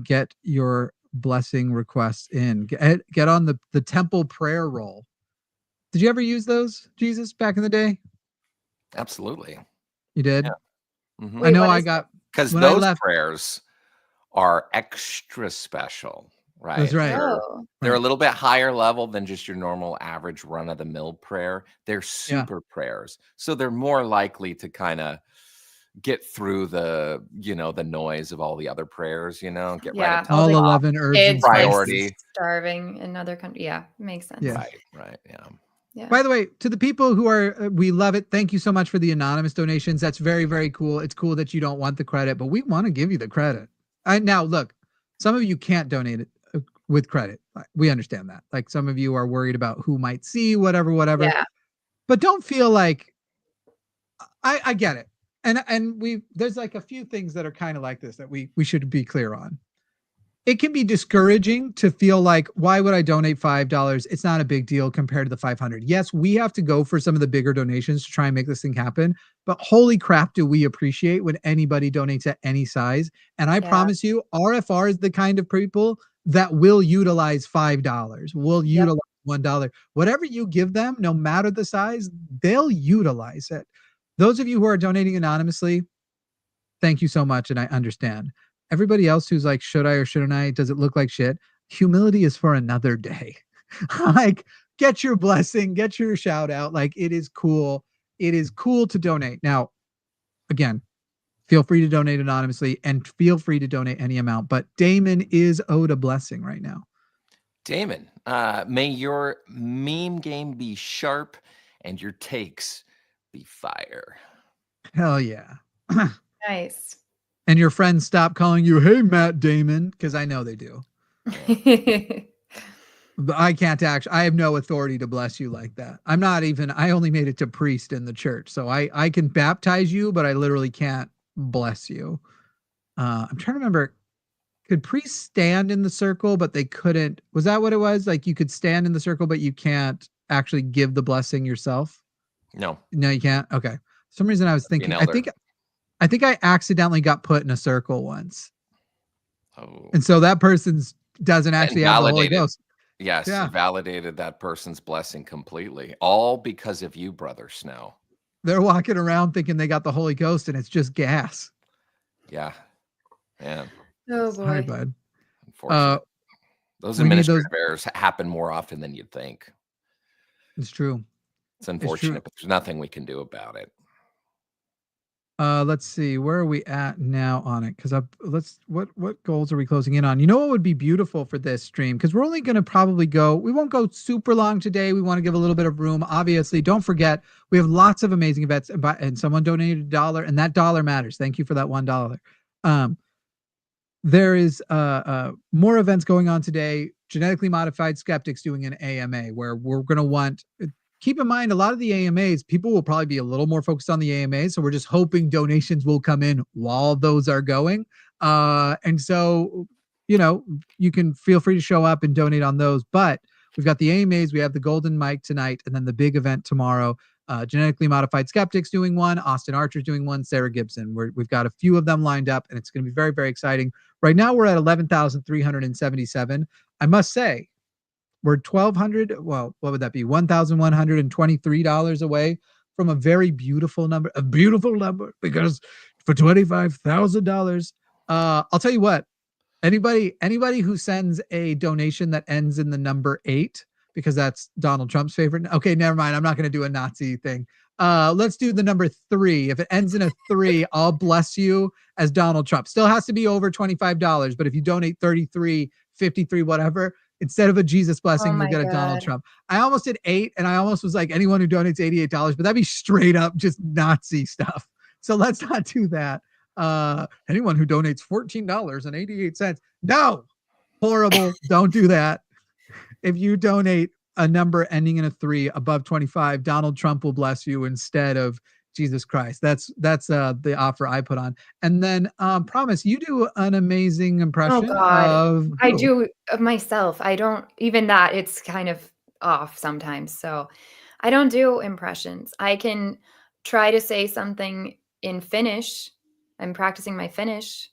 Get your blessing requests in. Get on the temple prayer roll. Did you ever use those, Jesus, back in the day?
Absolutely.
You did?
Yeah.
I know I got,
because those prayers are extra special, right?
That's right.
They're a little bit higher level than just your normal average run-of-the-mill prayer. They're super prayers. So they're more likely to kind of get through the noise of all the other prayers, get right up to
all 11 urgent
priority.
Starving in other countries. Yeah, makes sense.
Right.
Yeah.
By the way, to the people who are, we love it. Thank you so much for the anonymous donations. That's very, very cool. It's cool that you don't want the credit, but we want to give you the credit. Now, look, some of you can't donate it with credit. We understand that. Like some of you are worried about who might see, whatever.
Yeah.
But don't feel like, I get it. And there's like a few things that are kind of like this that we should be clear on. it can be discouraging to feel like, why would I donate $5? It's not a big deal compared to the 500. Yes, we have to go for some of the bigger donations to try and make this thing happen. But holy crap, do we appreciate when anybody donates at any size. And I promise you, RFR is the kind of people that will utilize $5, will utilize $1. Whatever you give them, no matter the size, they'll utilize it. Those of you who are donating anonymously, thank you so much. And I understand. Everybody else who's like, should I or shouldn't I? Does it look like shit? Humility is for another day. Like, get your blessing, get your shout out. Like, it is cool. It is cool to donate. Now, again, feel free to donate anonymously and feel free to donate any amount. But Damon is owed a blessing right now.
Damon, may your meme game be sharp and your takes be fire.
Hell yeah.
Nice.
And your friends stop calling you, hey, Matt Damon, because I know they do. But I can't actually, I have no authority to bless you like that. I'm not even, I only made it to priest in the church. So I can baptize you, but I literally can't bless you. I'm trying to remember, could priests stand in the circle, but they couldn't? Was that what it was? Like, you could stand in the circle, but you can't actually give the blessing yourself?
No,
you can't. Okay. For some reason I was thinking, I think I accidentally got put in a circle once.
Oh.
And so that person's doesn't actually have the Holy Ghost.
Yes, validated that person's blessing completely. All because of you, Brother Snow.
They're walking around thinking they got the Holy Ghost and it's just gas.
Yeah. Man.
Oh boy.
Sorry, bud.
Unfortunately. Those administrative errors happen more often than you'd think.
It's true.
It's unfortunate, but there's nothing we can do about it.
Let's see, where are we at now on it? Because what goals are we closing in on? You know what would be beautiful for this stream? Because we're only going to probably we won't go super long today. We want to give a little bit of room. Obviously, don't forget, we have lots of amazing events, and someone donated $1, and that dollar matters. Thank you for that $1. There is more events going on today. Genetically Modified Skeptics doing an AMA where we're going to want. Keep in mind, a lot of the AMAs, people will probably be a little more focused on the AMAs. So we're just hoping donations will come in while those are going. And so, you can feel free to show up and donate on those. But we've got the AMAs, we have the Golden Mic tonight, and then the big event tomorrow. Genetically Modified Skeptics doing one, Austin Archer's doing one, Sarah Gibson. We've got a few of them lined up, and it's going to be very, very exciting. Right now, we're at 11,377. I must say, we're $1,200. Well, what would that be? $1,123 away from a very beautiful number. A beautiful number, because for $25,000, I'll tell you what. Anybody who sends a donation that ends in the number 8, because that's Donald Trump's favorite. Okay, never mind. I'm not going to do a Nazi thing. Let's do the number 3. If it ends in a 3, I'll bless you as Donald Trump. Still has to be over $25, but if you donate 33, 53, whatever, instead of a Jesus blessing, you'll get a Donald Trump. I almost did 8, and I almost was like, anyone who donates $88, but that'd be straight up just Nazi stuff. So let's not do that. Anyone who donates $14.88. No, horrible. Don't do that. If you donate a number ending in a 3 above 25, Donald Trump will bless you instead of Jesus Christ. That's the offer I put on. And then Promise, you do an amazing impression of who?
I do of myself. I don't, even that, it's kind of off sometimes. So I don't do impressions. I can try to say something in Finnish. I'm practicing my Finnish.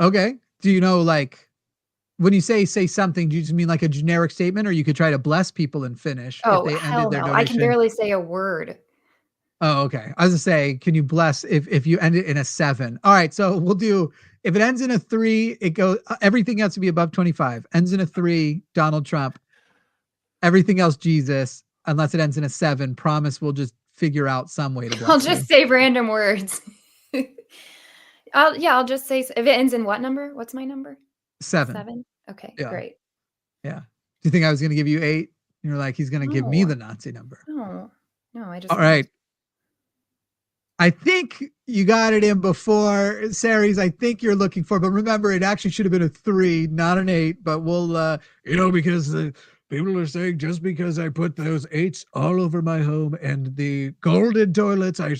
Okay. Do you know, like, when you say something, do you just mean like a generic statement, or you could try to bless people in Finnish if they ended their donation?
I can barely say a word.
Oh, okay. I was gonna say, can you bless if you end it in a 7? All right, so we'll do, if it ends in a 3, it goes, everything else to be above 25. Ends in a 3, Donald Trump. Everything else, Jesus. Unless it ends in a 7, Promise we'll just figure out some way to bless
I'll just say random words. I'll just say, if it ends in what number? What's my number?
7.
7? Okay,
yeah.
Great.
Yeah. Do you think I was going to give you 8? You're like, he's going to give me the Nazi number.
No, I just.
All right. I think you got it in before, Saries. I think you're looking for, but remember, it actually should have been a 3, not an 8. But we'll, because people are saying just because I put those 8s all over my home and the golden toilets, I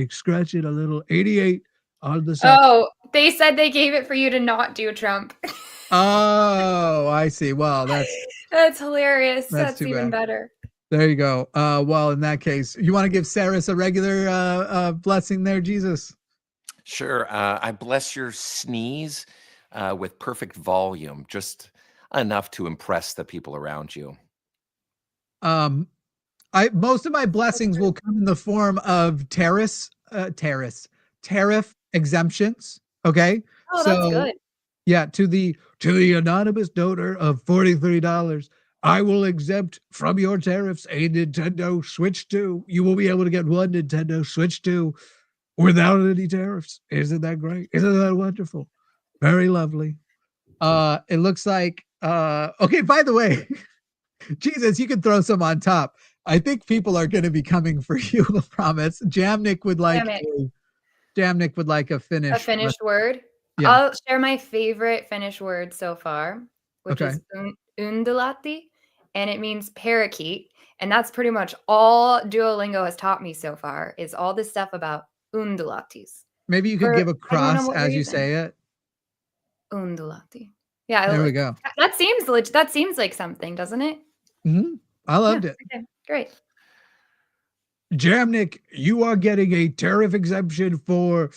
scratch it a little. 88 on the side.
Oh, they said they gave it for you to not do Trump.
Oh, I see. Well,
That's hilarious.
that's
That's
too
even
bad.
better.
There you go. Well, in that case, you want to give Saris a regular blessing there, Jesus?
Sure. I bless your sneeze with perfect volume, just enough to impress the people around you.
Um, most of my blessings will come in the form of tariff exemptions. Okay,
Oh, that's
so
good.
yeah, to the anonymous donor of $43, I will exempt from your tariffs a Nintendo Switch 2. You will be able to get one Nintendo Switch 2 without any tariffs. Isn't that great? Isn't that wonderful? Very lovely. It looks like okay, by the way, Jesus, you can throw some on top. I think people are going to be coming for you. I promise.
Damn it.
Jamnik would like a
A
finish.
finished word.
Yeah.
I'll share my favorite Finnish word so far, which
Okay.
is undulati, and it means parakeet. And that's pretty much all Duolingo has taught me so far is all this stuff about undulatis.
Maybe you could
For
give a
I don't know
cross
what
as you
reason.
say it.
Undulati. Yeah,
There we go.
that seems like something, doesn't it?
I loved it.
Okay, great.
Jamnik, you are getting a tariff exemption for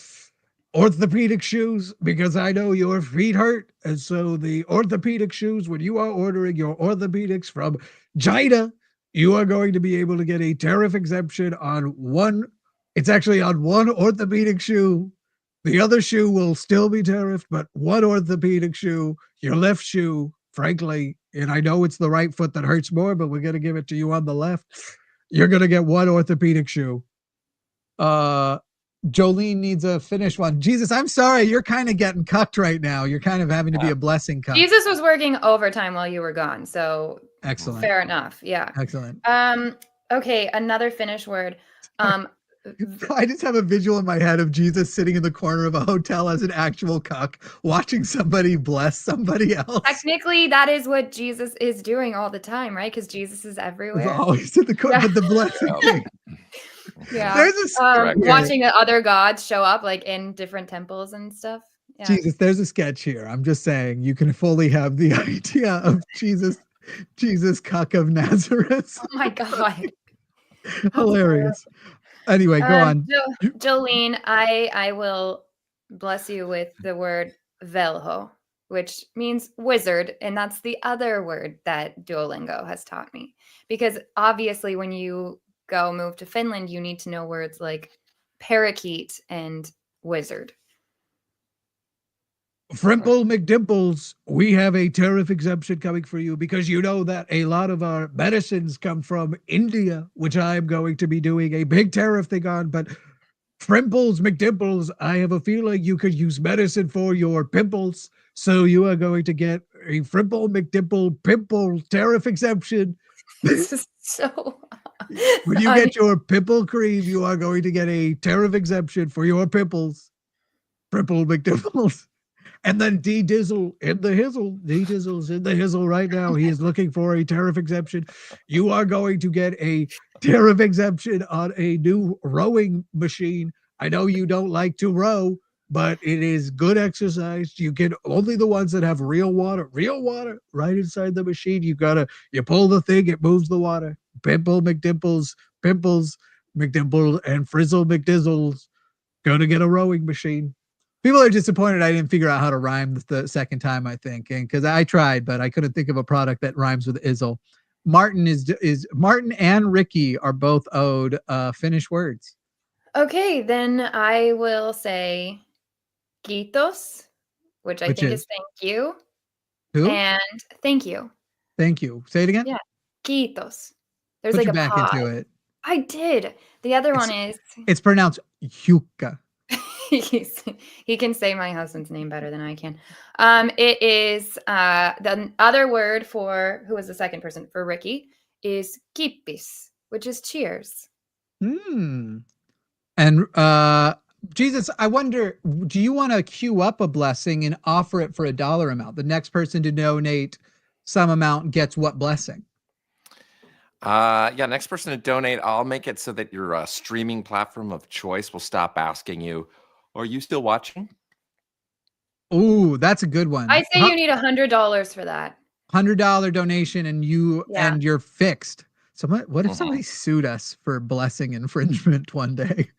orthopedic shoes because I know your feet hurt. And so the orthopedic shoes, when you are ordering your orthopedics from China, you are going to be able to get a tariff exemption on one. It's actually on one orthopedic shoe. The other shoe will still be tariffed, but one orthopedic shoe, your left shoe, frankly, and I know it's the right foot that hurts more, but we're going to give it to you on the left. You're going to get one orthopedic shoe. Jolene needs a Finnish one. Jesus, I'm sorry. You're kind of getting cucked right now. You're kind of having to be a blessing cuck.
Jesus was working overtime while you were gone, so
excellent.
Fair enough. Yeah.
Excellent.
Okay, another Finnish word.
I just have a visual in my head of Jesus sitting in the corner of a hotel as an actual cuck, watching somebody bless somebody else.
Technically, that is what Jesus is doing all the time, right? Because Jesus is everywhere.
Always in the corner, but the blessing thing.
Yeah.
There's a
watching the other gods show up like in different temples and stuff.
Yeah. Jesus, there's a sketch here. I'm just saying you can fully have the idea of Jesus cuck of Nazareth.
Oh my God.
Hilarious. Anyway, go on.
Jolene, I will bless you with the word velho, which means wizard. And that's the other word that Duolingo has taught me. Because obviously when you move to Finland, you need to know words like parakeet and wizard.
Frimple McDimples, we have a tariff exemption coming for you because you know that a lot of our medicines come from India, which I'm going to be doing a big tariff thing on. But Frimples McDimples, I have a feeling you could use medicine for your pimples. So you are going to get a Frimple McDimple pimple tariff exemption.
This is so...
When you get your pimple cream, you are going to get a tariff exemption for your pimples. Frimple McDimples. And then D Dizzle in the hizzle. D Dizzle's in the hizzle right now. He is looking for a tariff exemption. You are going to get a tariff exemption on a new rowing machine. I know you don't like to row, but it is good exercise. You get only the ones that have real water right inside the machine. You pull the thing, it moves the water. Pimple McDimples, Pimples McDimple, and Frizzle McDizzles gonna get a rowing machine. People are disappointed I didn't figure out how to rhyme the second time, I think, and because I tried, but I couldn't think of a product that rhymes with izzle. Martin and Ricky are both owed Finnish words.
Okay, then I will say kiitos, which I think is thank you.
Who?
And thank you.
Thank you. Say it again.
Yeah, kiitos. There's
Put
like a
back
pause.
into it.
I did. The other one is...
It's pronounced Hyukka.
He can say my husband's name better than I can. It is the other word for who was the second person for Ricky is kippis, which is cheers.
And Jesus, I wonder, do you want to queue up a blessing and offer it for a dollar amount? The next person to donate some amount gets what blessing?
Yeah, next person to donate, I'll make it so that your streaming platform of choice will stop asking you, are you still watching?
Ooh, that's a good one.
I say you need $100 for that.
$100 donation and you're fixed. So what if somebody sued us for blessing infringement one day?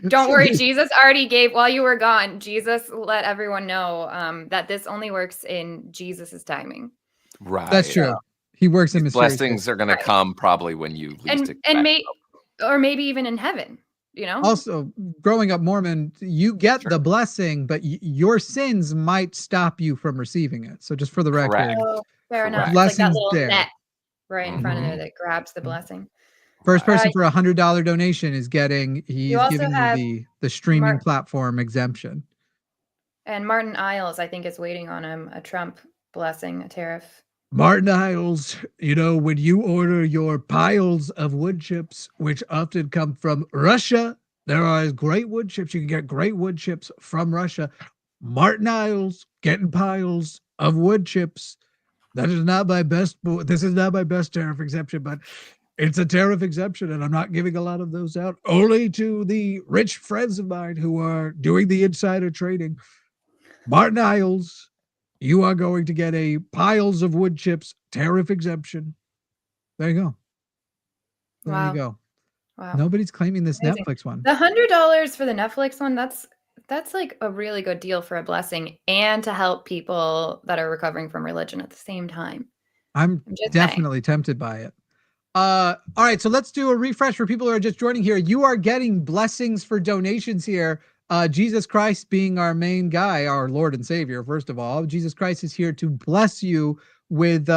Don't worry, Jesus already gave, while you were gone, Jesus let everyone know that this only works in Jesus's timing.
Right.
That's true. He works in mysterious
blessings are going to come probably when you least expect
and maybe even in heaven, you know?
Also, growing up Mormon, you get the blessing, but your sins might stop you from receiving it. So just for the record,
Oh, fair enough.
blessings
It's like that little
there.
net right in front of there that grabs the blessing.
First person for $100 donation is giving you the streaming platform exemption.
And Martin Isles, I think, is waiting on him a Trump blessing, a tariff.
Martin Isles, when you order your piles of wood chips, which often come from Russia, there are great wood chips. You can get great wood chips from Russia. Martin Isles getting piles of wood chips. This is not my best tariff exemption, but it's a tariff exemption, and I'm not giving a lot of those out, only to the rich friends of mine who are doing the insider trading. Martin Isles, you are going to get a piles of wood chips tariff exemption. There you go. There you go. Wow. Nobody's claiming this Netflix one.
The $100 for the Netflix one, that's like a really good deal for a blessing and to help people that are recovering from religion at the same time.
I'm definitely tempted by it. All right, so let's do a refresh for people who are just joining here. You are getting blessings for donations here. Jesus Christ being our main guy, our Lord and Savior, first of all. Jesus Christ is here to bless you with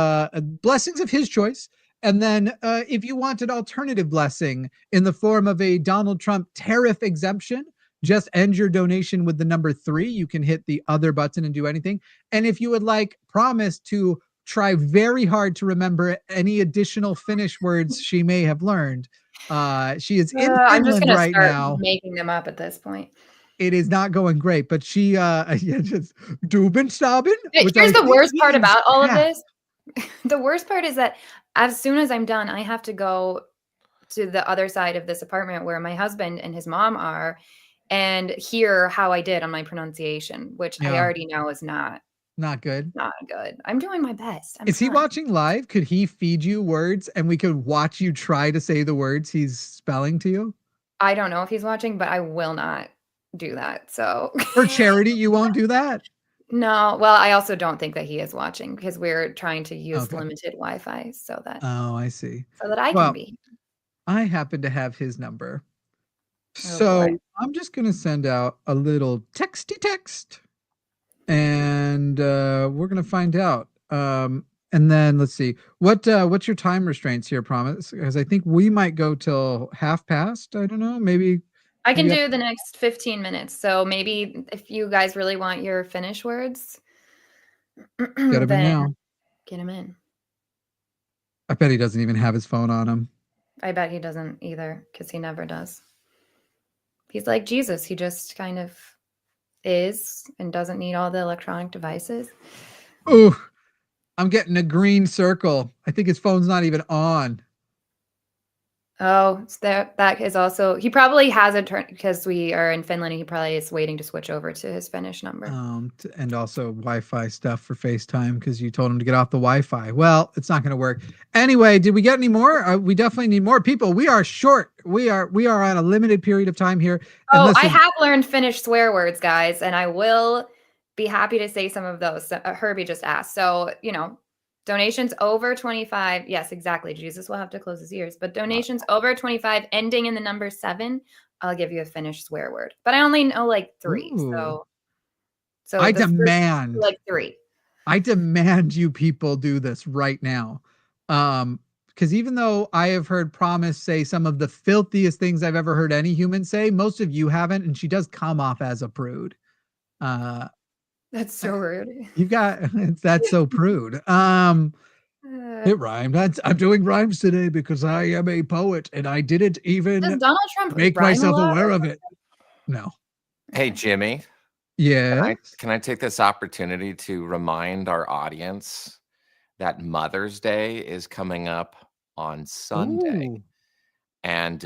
blessings of his choice. And then if you want an alternative blessing in the form of a Donald Trump tariff exemption, just end your donation with the number 3. You can hit the other button and do anything. And if you would like Promise to try very hard to remember any additional Finnish words she may have learned, she is in Finland right now.
Making them up at this point.
It is not going great, but she just Dubenstaben.
Here's the worst part about all of this. The worst part is that as soon as I'm done, I have to go to the other side of this apartment where my husband and his mom are and hear how I did on my pronunciation, which I already know is not good. Not good. I'm doing my best.
Is he watching live? Could he feed you words and we could watch you try to say the words he's spelling to you?
I don't know if he's watching, but I will not do that. So
for charity, you won't do that?
No. Well, I also don't think that he is watching because we're trying to use limited Wi-Fi so that.
Oh, I see.
So that I can be.
I happen to have his number. So I'm just going to send out a little texty text and we're going to find out. And then let's see what's your time restraints here, Promise? Because I think we might go till 1:30. I don't know. Maybe
I can do the next 15 minutes. So maybe if you guys really want your Finnish words,
get them in now.
Get him in.
I bet he doesn't even have his phone on him.
I bet he doesn't either because he never does. He's like Jesus. He just kind of is and doesn't need all the electronic devices.
Oh, I'm getting a green circle. I think his phone's not even on.
Oh, that is also, he probably has a turn because we are in Finland and he probably is waiting to switch over to his Finnish number.
And also Wi-Fi stuff for FaceTime because you told him to get off the Wi-Fi. Well, it's not going to work. Anyway, did we get any more? We definitely need more people. We are short. We are on a limited period of time here.
Oh, I have learned Finnish swear words, guys, and I will be happy to say some of those. Herbie just asked. So, donations over 25. Yes, exactly. Jesus will have to close his ears. But donations over 25 ending in the number 7, I'll give you a Finnish swear word. But I only know like 3.
Ooh.
So
I demand
like 3.
I demand you people do this right now. Because even though I have heard Promise say some of the filthiest things I've ever heard any human say, most of you haven't, and she does come off as a prude.
That's so rude.
That's so prude. It rhymed. I'm doing rhymes today because I am a poet and I didn't even
Donald Trump
make myself aware of it. No.
Hey, Jimmy.
Yeah.
Can I take this opportunity to remind our audience that Mother's Day is coming up on Sunday?
Ooh.
And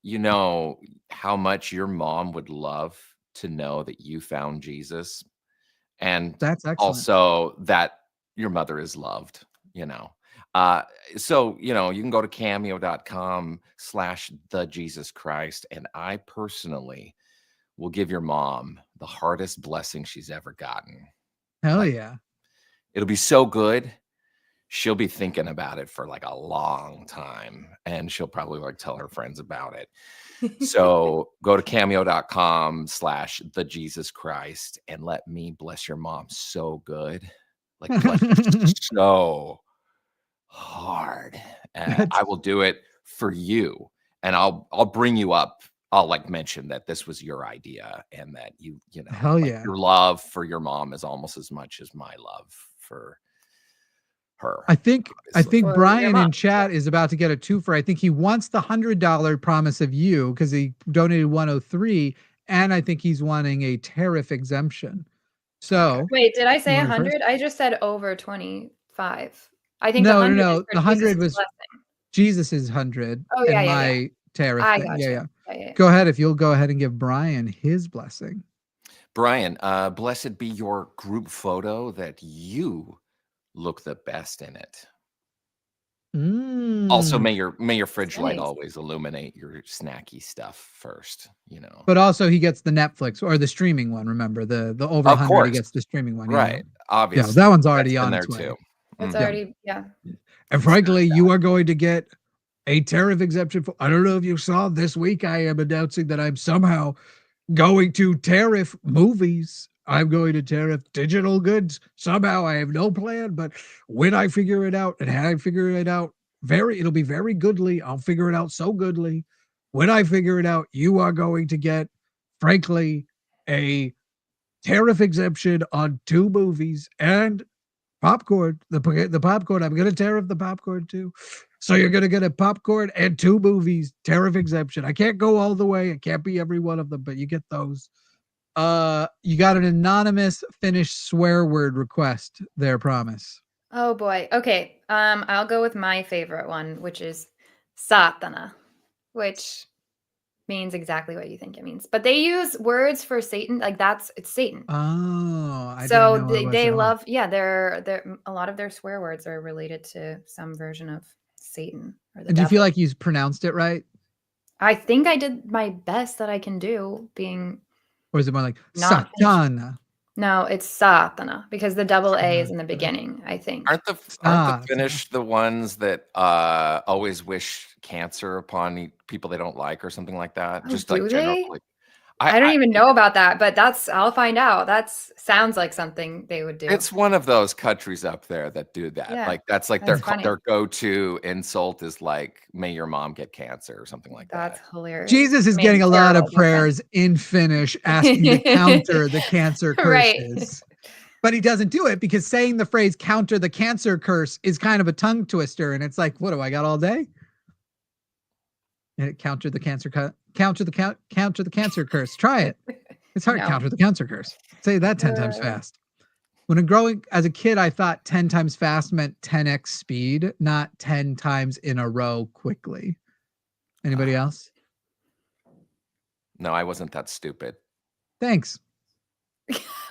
you know how much your mom would love to know that you found Jesus, and
That's excellent.
also that your mother is loved, you know. So, you know, you can go to cameo.com/thejesuschrist, and I personally will give your mom the hardest blessing she's ever gotten.
Hell
Like,
yeah.
it'll be so good. She'll be thinking about it for like a long time, and she'll probably like tell her friends about it. So go to cameo.com/thejesuschrist and let me bless your mom so good. Like, bless her so hard. I will do it for you, and I'll bring you up. I'll like mention that this was your idea, and that you know,
Hell
like,
yeah.
your love for your mom is almost as much as my love for her.
I think
obviously.
For your
Brian
mom.
in chat is about to get a twofer. I think he wants the $100 promise of you because he donated 103, and I think he's wanting a tariff exemption. So
Wait, did I say
You want it first?
100? I just said over 25. I think the
no,
100 is
no,
for
the 100
Jesus'
was
blessing.
Jesus's 100
Oh, yeah,
and
yeah, yeah.
my tariff
I
thing.
got
Yeah,
you.
yeah.
Yeah.
Go ahead if you'll go ahead and give Brian his blessing.
Brian, blessed be your group photo that you look the best in it. Also, may your fridge light
Nice.
always illuminate your snacky stuff first, you know.
But also he gets the Netflix or the streaming one. Remember the over
Of
100,
course.
he gets the streaming one.
Right.
Yeah,
Obviously.
that one's
That's
already
in
on
there
its way.
too.
That's
Mhm.
already, yeah.
And frankly, you are going to get a tariff exemption for, I don't know if you saw this week, I am announcing that I'm somehow going to tariff movies. I'm going to tariff digital goods. Somehow I have no plan, but when I figure it out, and I figure it out it'll be very goodly. I'll figure it out so goodly. When I figure it out, you are going to get, frankly, a tariff exemption on 2 movies and popcorn. The popcorn. I'm going to tariff the popcorn too. So you're going to get a popcorn and 2 movies tariff exemption. I can't go all the way. It can't be every one of them, but you get those. You got an anonymous Finnish swear word request there, promise.
Oh boy. Okay. I'll go with my favorite one, which is Satana, which means exactly what you think it means. But they use words for Satan, like it's Satan.
Oh, I
So
didn't know it was
they
at all.
love, yeah, they're a lot of their swear words are related to some version of Satan or the
And do you
devil.
feel like you pronounced it right?
I think I did my best that I can do being
Or is it more like
not
Satana?
No, it's Satana because the double A is in the beginning, I think.
Aren't the Finnish the ones that always wish cancer upon people they don't like or something like that?
Oh,
Just
do
like
they?
generally.
I don't even know about that, but I'll find out. Sounds like something they would do.
It's one of those countries up there that do that.
Yeah,
Like that's like
that's
their go-to insult is like, may your mom get cancer or something like
That's
that.
hilarious.
Jesus is
I mean,
getting a lot of
terrible, but
prayers in Finnish asking to counter the cancer
Right.
curses. But he doesn't do it because saying the phrase counter the cancer curse is kind of a tongue twister. And it's like, what do I got all day? And counter the cancer counter the cancer curse. Try it. It's hard.
No.
Counter the cancer curse. Say that 10 times fast. When growing as a kid, I thought 10 times fast meant 10x speed, not 10 times in a row quickly. Anybody else?
No, I wasn't that stupid.
Thanks.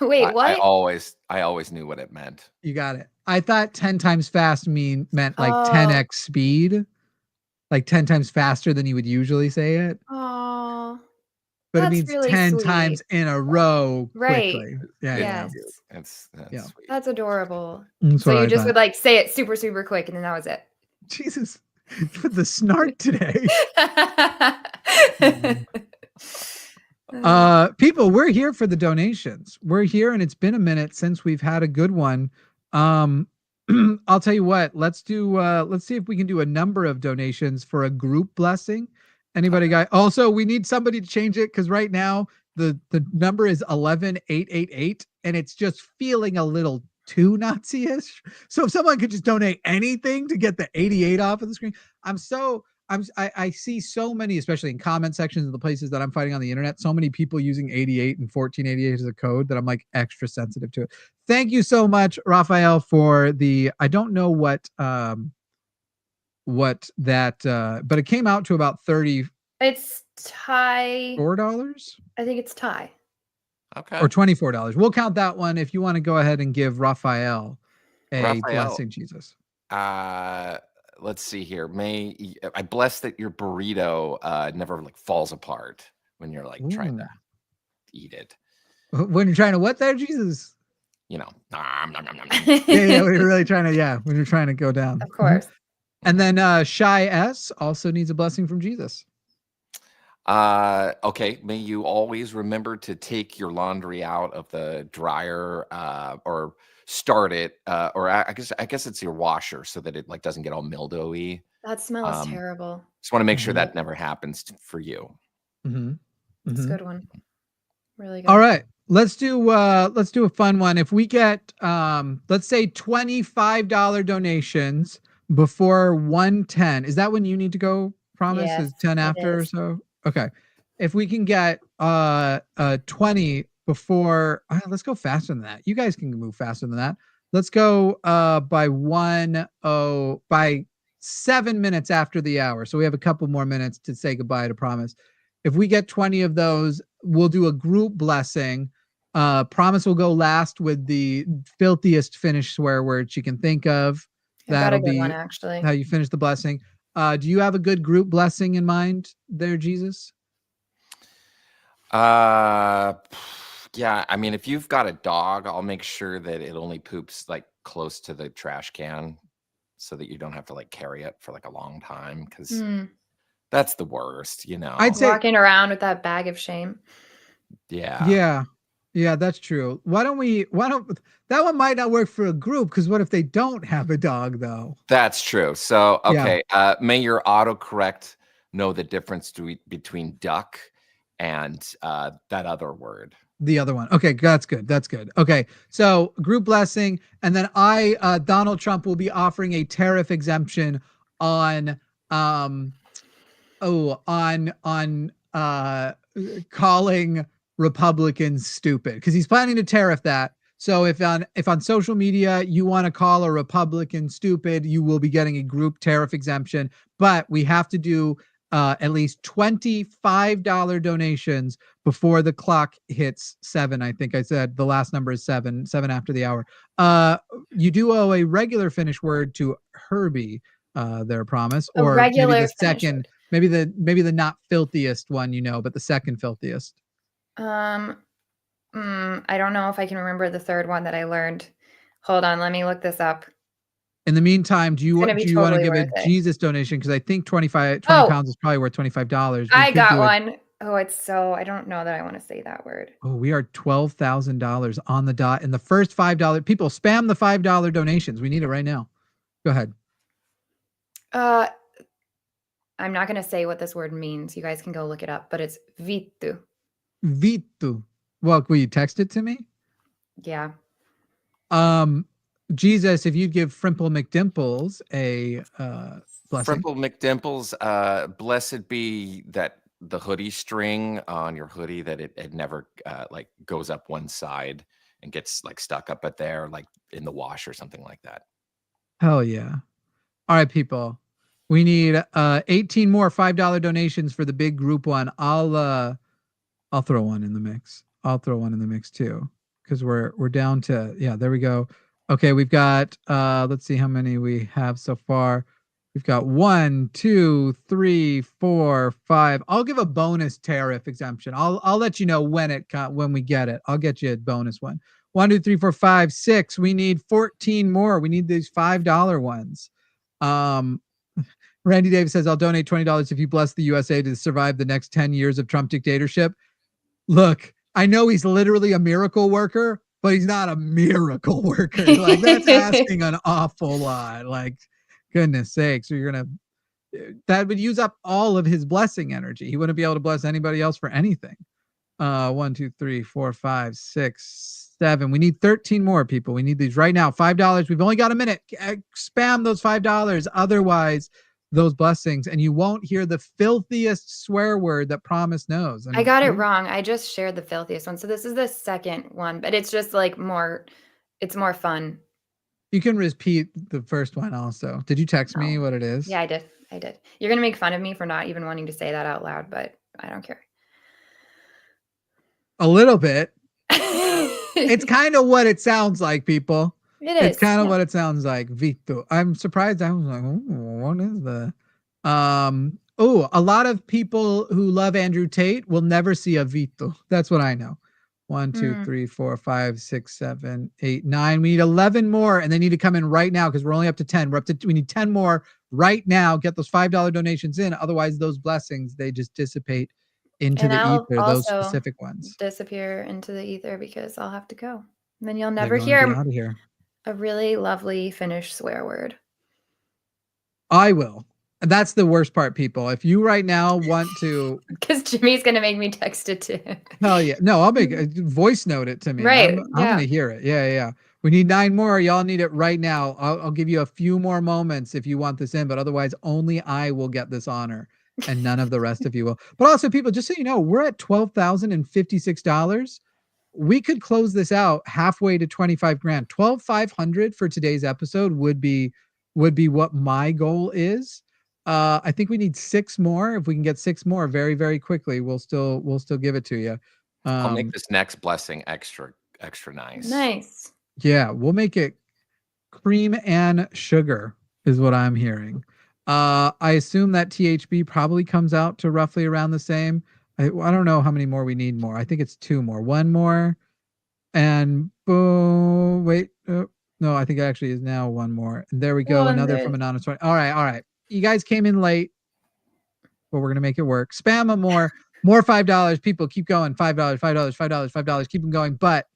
Wait, what?
I always knew what it meant.
You got it. I thought 10 times fast meant like
Oh.
10x speed, like 10 times faster than you would usually say it.
Oh,
But it
that's
means
really
10
sweet.
times in a row
Right.
quickly. Yeah,
Yes.
That's
Yeah.
sweet.
That's adorable.
That's
So
what
you
I
just
thought.
would like say it super, super quick, and then that was it.
Jesus, with the snark today. People, we're here for the donations. We're here, and it's been a minute since we've had a good one. I'll tell you what, let's see if we can do a number of donations for a group blessing. Anybody got? Also, we need somebody to change it because right now the number is 11,888, and it's just feeling a little too Nazi-ish. So if someone could just donate anything to get the 88 off of the screen, I see so many, especially in comment sections of the places that I'm fighting on the internet, so many people using 88 and 1488 as a code that I'm like extra sensitive to it. Thank you so much, Raphael, for the, I don't know what that, but it came out to about $34.
It's Thai.
I
think it's Thai.
Okay.
Or $24. We'll count that one if you want to go ahead and give Raphael a
Raphael,
blessing, Jesus.
let's see here. I bless that your burrito never like falls apart when you're like trying to eat it.
When you're trying to what there, Jesus?
You know,
yeah, when you're really trying to, when you're trying to go down.
Of course.
And then Shy S also needs a blessing from Jesus.
Okay. May you always remember to take your laundry out of the dryer, or start it, or I guess it's your washer so that it like doesn't get all mildewy.
That smells terrible.
Just want to make sure that never happens for you.
That's a good one. Really good.
All right. Let's do a fun one. If we get let's say $25 donations before 1:10, is that when you need to go? Promise?
Yes,
Is 10 after or so? Okay. If we can get 20 before, let's go faster than that. You guys can move faster than that. Let's go by 7 minutes after the hour. So we have a couple more minutes to say goodbye to Promise. If we get 20 of those, we'll do a group blessing. Promise will go last with the filthiest Finnish swear word she can think of.
That'll be one, actually.
How you finish the blessing. Do you have a good group blessing in mind there, Jesus?
Yeah. I mean, if you've got a dog, I'll make sure that it only poops like close to the trash can so that you don't have to like carry it for like a long time, because that's the worst, you know.
I'd say
walking around with that bag of shame.
Yeah, that's true. Why don't that one might not work for a group, because what if they don't have a dog though?
That's true. So, okay. May your autocorrect know the difference between duck and that other word.
The other one. Okay, that's good. That's good. Okay, so group blessing, and then Donald Trump will be offering a tariff exemption on calling Republicans stupid, because he's planning to tariff that. So if on social media you want to call a Republican stupid, you will be getting a group tariff exemption. But we have to do at least $25 donations before the clock hits 7. I think I said the last number is 7 after the hour. You do owe a regular Finnish word to Herbie, their Promise, or maybe the second, maybe the not filthiest one, but the second filthiest.
I don't know if I can remember the third one that I learned. Hold on, let me look this up.
In the meantime, do you want to give a Jesus donation? Because I think 20 pounds is probably worth $25.
I got one. I don't know that I want to say that word.
Oh, we are $12,000 on the dot. And the first $5 people, spam the $5 donations. We need it right now. Go ahead.
I'm not going to say what this word means. You guys can go look it up, but it's vittu.
Vittu. Well, will you text it to me?
Yeah.
Jesus, if you'd give Frimple McDimples a blessing.
Frimple McDimples, blessed be that the hoodie string on your hoodie, that it never like goes up one side and gets like stuck up at there, like in the wash or something like that.
Hell yeah. All right, people. We need 18 more $5 donations for the big group one. I'll throw one in the mix. I'll throw one in the mix too, because we're down to, there we go. Okay, we've got let's see how many we have so far. We've got 1, 2, 3, 4, 5. I'll give a bonus tariff exemption. I'll let you know when we get it. I'll get you a bonus one. 1, 2, 3, 4, 5, 6. We need 14 more. We need these $5 ones. Randy Davis says, I'll donate $20 if you bless the USA to survive the next 10 years of Trump dictatorship. Look, I know he's literally a miracle worker, but he's not a miracle worker. Like, that's asking an awful lot. Like, goodness sakes. So that would use up all of his blessing energy. He wouldn't be able to bless anybody else for anything. 1, 2, 3, 4, 5, 6, 7. We need 13 more, people. We need these right now. $5. We've only got a minute. Spam those $5. Otherwise, those blessings, and you won't hear the filthiest swear word that Promise knows.
I got it wrong. I just shared the filthiest one. So this is the second one, but it's just like it's more fun.
You can repeat the first one also. Did you text me what it is?
Yeah, I did. You're going to make fun of me for not even wanting to say that out loud, but I don't care.
A little bit. It's kind of what it sounds like, people.
It
It's
is.
kind of
Yeah.
what it sounds like. Vito. I'm surprised. I was like, what is the a lot of people who love Andrew Tate will never see a Vito. That's what I know. 1, 2,
Mm.
3, 4, 5, 6, 7, 8, 9. We need 11 more, and they need to come in right now because we're only up to 10. We need 10 more right now. Get those $5 donations in. Otherwise, those blessings, they just dissipate into
And
the
I'll
ether, those
also
specific ones.
disappear into the ether because I'll have to go. And then you'll
They're
never
going to be
hear
out of here.
a really lovely Finnish swear word.
I will. And that's the worst part, people. If you right now want to,
Because Jimmy's gonna make me text it to him.
hell yeah, no, I'll make a voice note it to me.
Right.
I'm
Yeah.
gonna hear it. Yeah. We need 9 more. Y'all need it right now. I'll give you a few more moments if you want this in, but otherwise, only I will get this honor, and none of the rest of you will. But also, people, just so you know, we're at $12,056. We could close this out halfway to 25 grand. 12,500 for today's episode would be what my goal is. I think we need 6 more. If we can get 6 more very, very quickly, we'll still give it to you.
I'll make this next blessing extra nice.
Nice.
Yeah, we'll make it cream and sugar is what I'm hearing. I assume that THB probably comes out to roughly around the same. I don't know how many more we need more. I think it's 2 more. 1 more, and boom. Wait, no, I think it actually is now 1 more. And there we go.
Well,
Another from Anonymous. All right. You guys came in late, but we're gonna make it work. Spam them more $5. People keep going. $5, $5, $5, $5. Keep them going. But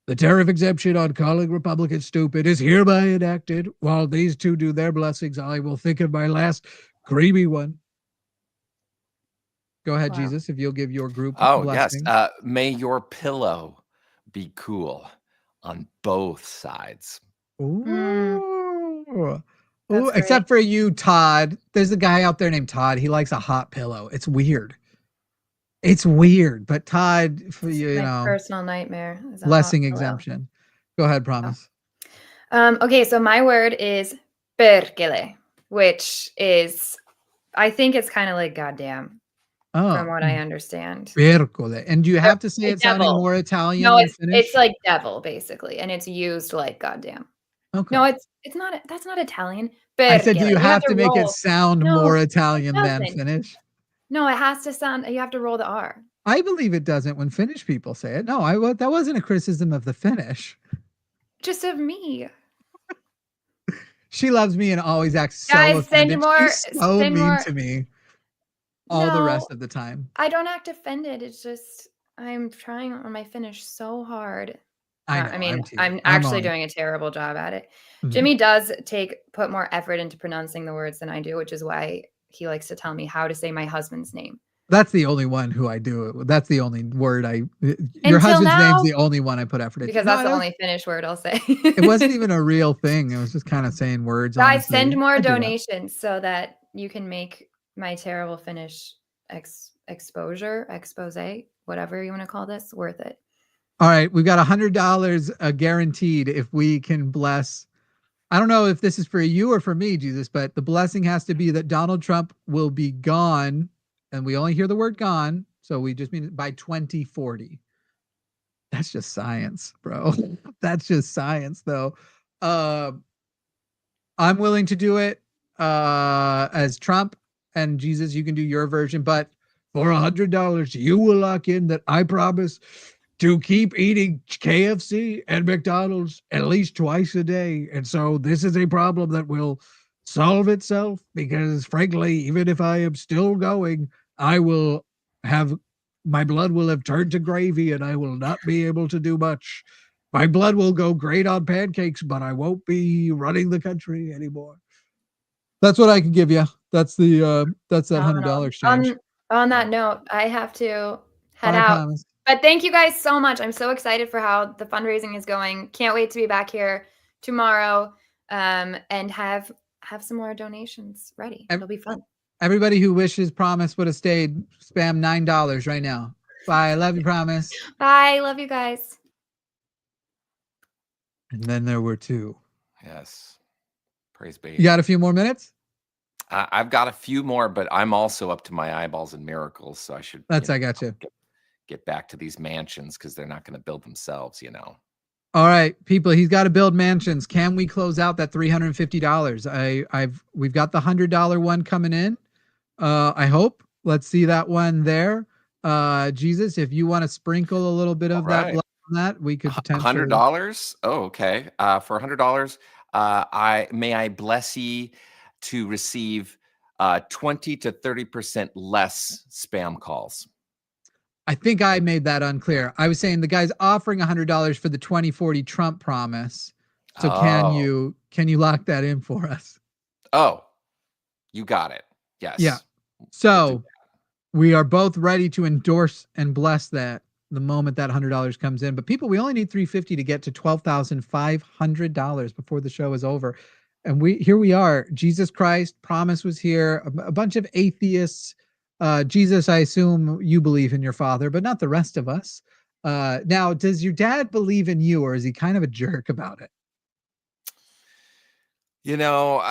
the tariff exemption on calling Republicans stupid is hereby enacted. While these two do their blessings, I will think of my last creamy one. Go ahead,
Wow.
Jesus, if you'll give your group
blessing.
blessing.
May your pillow be cool on both sides.
Ooh. Ooh, except for you, Todd. There's a guy out there named Todd. He likes a hot pillow. It's weird. But Todd, for you know,
personal nightmare.
Blessing exemption. Go ahead, promise.
Okay, so my word is perkele, which is, I think it's kind of like goddamn, from what I understand.
Perkele. And do you have to say it sounding more Italian than Finnish?
It's like devil, basically, and it's used like goddamn.
Okay.
No, it's not. That's not Italian.
Perkele. I said, do you have to make it sound more Italian than Finnish?
No, it has to sound. You have to roll the R.
I believe it doesn't when Finnish people say it. No, that wasn't a criticism of the Finnish.
Just of me.
She loves me and always acts so offended. She's so mean to me all the rest of the time.
I don't act offended. It's just I'm trying on my Finnish so hard.
I
mean, I'm actually doing a terrible job at it.
Mm-hmm.
Jimmy does put more effort into pronouncing the words than I do, which is why he likes to tell me how to say my husband's name.
That's the only one who I do. That's the only word your husband's name's the only one I put effort into.
Because that's the only Finnish word I'll say.
It wasn't even a real thing. It was just kind of saying words.
Guys, send more donations so that you can make my terrible Finnish expose, whatever you want to call this, worth it.
All right. We've got $100 guaranteed if we can bless. I don't know if this is for you or for me, Jesus, but the blessing has to be that Donald Trump will be gone. And we only hear the word gone. So we just mean by 2040. That's just science, bro. That's just science, though. I'm willing to do it as Trump, and Jesus, you can do your version. But for $100, you will lock in that I promise to keep eating KFC and McDonald's at least twice a day. And so this is a problem that will solve itself because, frankly, even if I am still going, I will have my blood will have turned to gravy and I will not be able to do much. My blood will go great on pancakes, but I won't be running the country anymore. That's what I can give you. That's that $100 exchange.
On that note, I have to head out.
Promise.
But thank you guys so much. I'm so excited for how the fundraising is going. Can't wait to be back here tomorrow and have some more donations ready. It'll be fun.
Everybody who wishes Promise would have stayed, spam $9 right now. Bye. I love you, Promise.
Bye. Love you guys.
And then there were 2.
Yes. Praise be.
You got a few more minutes?
I've got a few more, but I'm also up to my eyeballs in miracles, so I should.
I got you.
get back to these mansions because they're not going to build themselves, you know.
All right, people, he's got to build mansions. Can we close out that $350? We've got the $100 one coming in. I hope. Let's see that one there. Jesus, if you want to sprinkle a little bit of that blood on that, we could potentially
$100. Oh, okay. For $100, I bless ye to receive 20 to 30% less spam calls.
I think I made that unclear. I was saying the guy's offering $100 for the 2040 Trump promise. So can you lock that in for us?
Oh, you got it. Yes.
Yeah. So we are both ready to endorse and bless that the moment that $100 comes in. But people, we only need $350 to get to $12,500 before the show is over. And here we are. Jesus Christ promise was here. A bunch of atheists. Jesus, I assume you believe in your father, but not the rest of us. Now, does your dad believe in you, or is he kind of a jerk about it?
You know,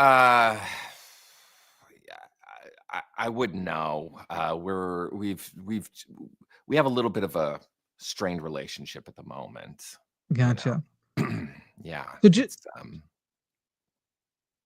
I wouldn't know. We have a little bit of a strained relationship at the moment.
Gotcha.
You know? Yeah.
So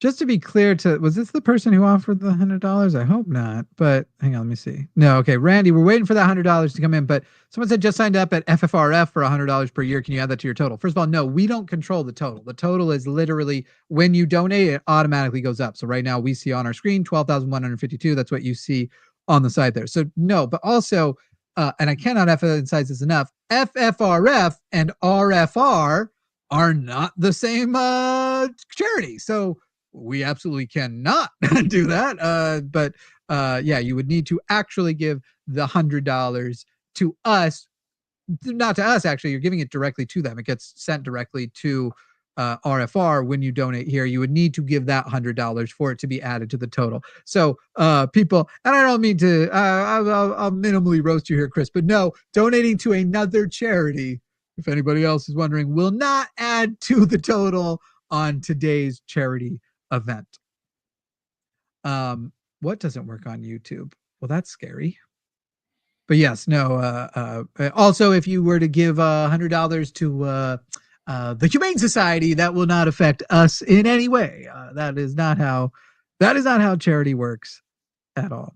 just to be clear, was this the person who offered the $100? I hope not, but hang on, let me see. No, okay, Randy, we're waiting for that $100 to come in, but someone said just signed up at FFRF for $100 per year. Can you add that to your total? First of all, no, we don't control the total. The total is literally when you donate, it automatically goes up. So right now we see on our screen 12,152. That's what you see on the side there. So no, but also, and I cannot emphasize this enough, FFRF and RFR are not the same charity. So we absolutely cannot do that. But yeah, you would need to actually give the $100 to us. Not to us, actually. You're giving it directly to them. It gets sent directly to RFR when you donate here. You would need to give that $100 for it to be added to the total. So people, and I don't mean to, I'll minimally roast you here, Chris, but no, donating to another charity, if anybody else is wondering, will not add to the total on today's charity event. What doesn't work on YouTube? Well, that's scary. But yes, no. Also, if you were to give $100 to the Humane Society, that will not affect us in any way. That is not how charity works at all.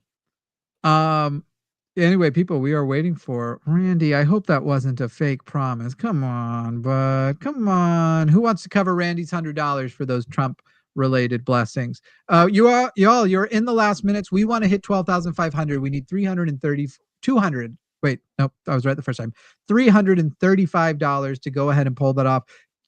Anyway, people, we are waiting for Randy. I hope that wasn't a fake promise. Come on, bud. Come on. Who wants to cover Randy's $100 for those Trump related blessings? Y'all, you're in the last minutes. We want to hit 12,500. We need 200. Wait, nope, I was right the first time. $335 to go ahead and pull that off.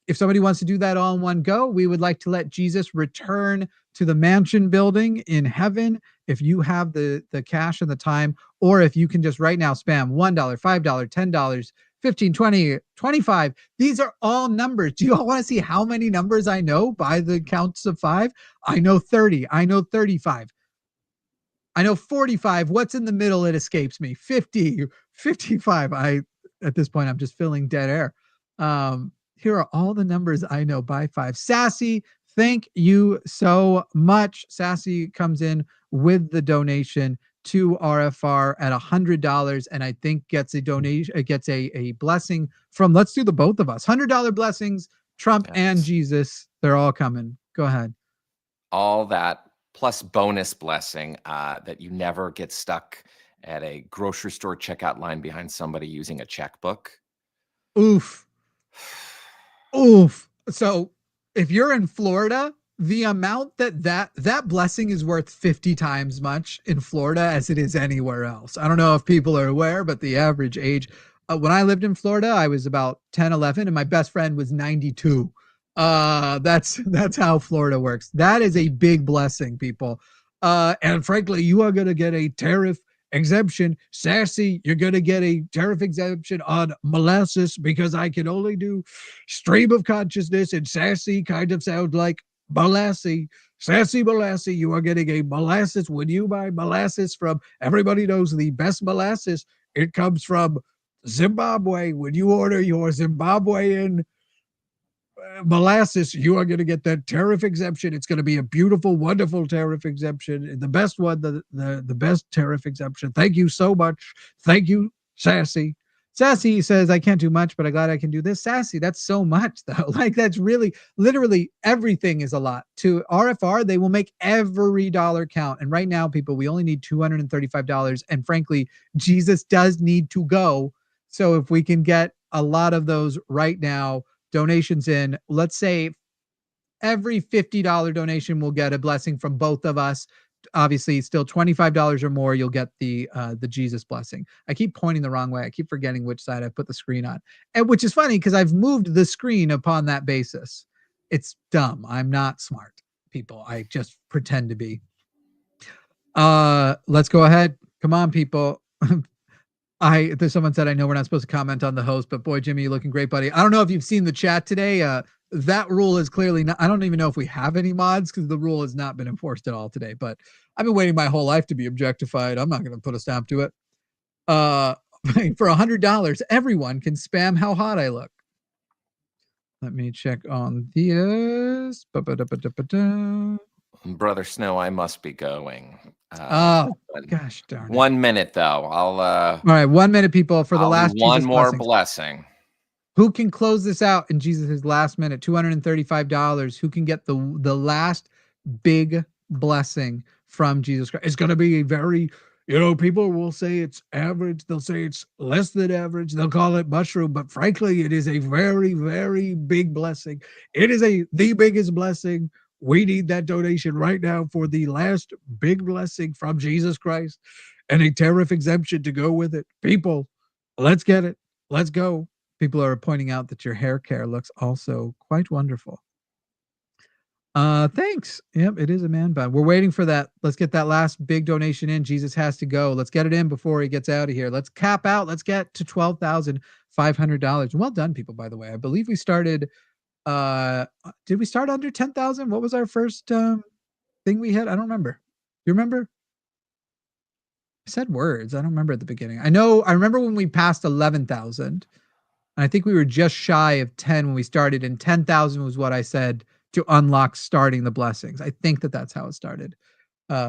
If somebody wants to do that all in one go, we would like to let Jesus return to the mansion building in heaven. If you have the cash and the time, or if you can just right now spam $1, $5, $10, 15, 20, 25. These are all numbers. Do you all want to see how many numbers I know by the counts of 5? I know 30. I know 35. I know 45. What's in the middle? It escapes me. 50, 55. At this point, I'm just filling dead air. Here are all the numbers I know by 5. Sassy, thank you so much. Sassy comes in with the donation to RFR at $100, and I think gets a donation, gets a blessing from, let's do the both of us. $100 blessings, Trump and Jesus. They're all coming. Go ahead.
All that plus bonus blessing that you never get stuck at a grocery store checkout line behind somebody using a checkbook.
Oof. Oof. So if you're in Florida, the amount that blessing is worth 50 times much in Florida as it is anywhere else. I don't know if people are aware, but the average age, when I lived in Florida, I was about 10, 11, and my best friend was 92. That's how Florida works. That is a big blessing, people. And frankly, you are going to get a tariff exemption. Sassy, you're going to get a tariff exemption on molasses because I can only do stream of consciousness, and sassy kind of sounds like molasses. Sassy molasses, you are getting a molasses. When you buy molasses from, everybody knows the best molasses, it comes from Zimbabwe. When you order your Zimbabwean molasses, you are going to get that tariff exemption. It's going to be a beautiful, wonderful tariff exemption. The best one, the best tariff exemption. Thank you so much. Thank you, Sassy. Sassy says, I can't do much, but I'm glad I can do this. Sassy, that's so much, though. Like, that's really, literally everything is a lot. To RFR, they will make every dollar count. And right now, people, we only need $235. And frankly, Jesus does need to go. So if we can get a lot of those right now, donations in, let's say every $50 donation will get a blessing from both of us. Obviously, still $25 or more, you'll get the Jesus blessing. I keep pointing the wrong way. I keep forgetting which side I put the screen on, and which is funny because I've moved the screen upon that basis. It's dumb. I'm not smart, people. I just pretend to be. Let's go ahead. Come on, people. There's someone said, I know we're not supposed to comment on the host, but boy, Jimmy, you're looking great, buddy. I don't know if you've seen the chat today. That rule is clearly not, I don't even know if we have any mods because the rule has not been enforced at all today, but I've been waiting my whole life to be objectified. I'm not going to put a stamp to it. For $100, everyone can spam how hot I look. Let me check on this.
Brother Snow, I must be going.
Gosh darn it.
1 minute though. All
right, 1 minute, people, for the last
one
Jesus
more
blessings.
blessing.
Who can close this out in Jesus' last minute? $235. Who can get the last big blessing from Jesus Christ? It's going to be a very, people will say it's average. They'll say it's less than average. They'll call it mushroom, but frankly, it is a very, very big blessing. It is the biggest blessing. We need that donation right now for the last big blessing from Jesus Christ and a tariff exemption to go with it. People, let's get it. Let's go. People are pointing out that your hair care looks also quite wonderful. Thanks. Yep, it is a man bun. We're waiting for that. Let's get that last big donation in. Jesus has to go. Let's get it in before he gets out of here. Let's cap out. Let's get to $12,500. Well done, people, by the way. I believe we started, did we start under 10,000? What was our first thing we had? I don't remember. You remember? I said words. I don't remember at the beginning. I remember when we passed 11,000. I think we were just shy of 10 when we started, and 10,000 was what I said to unlock starting the blessings. I think that's how it started.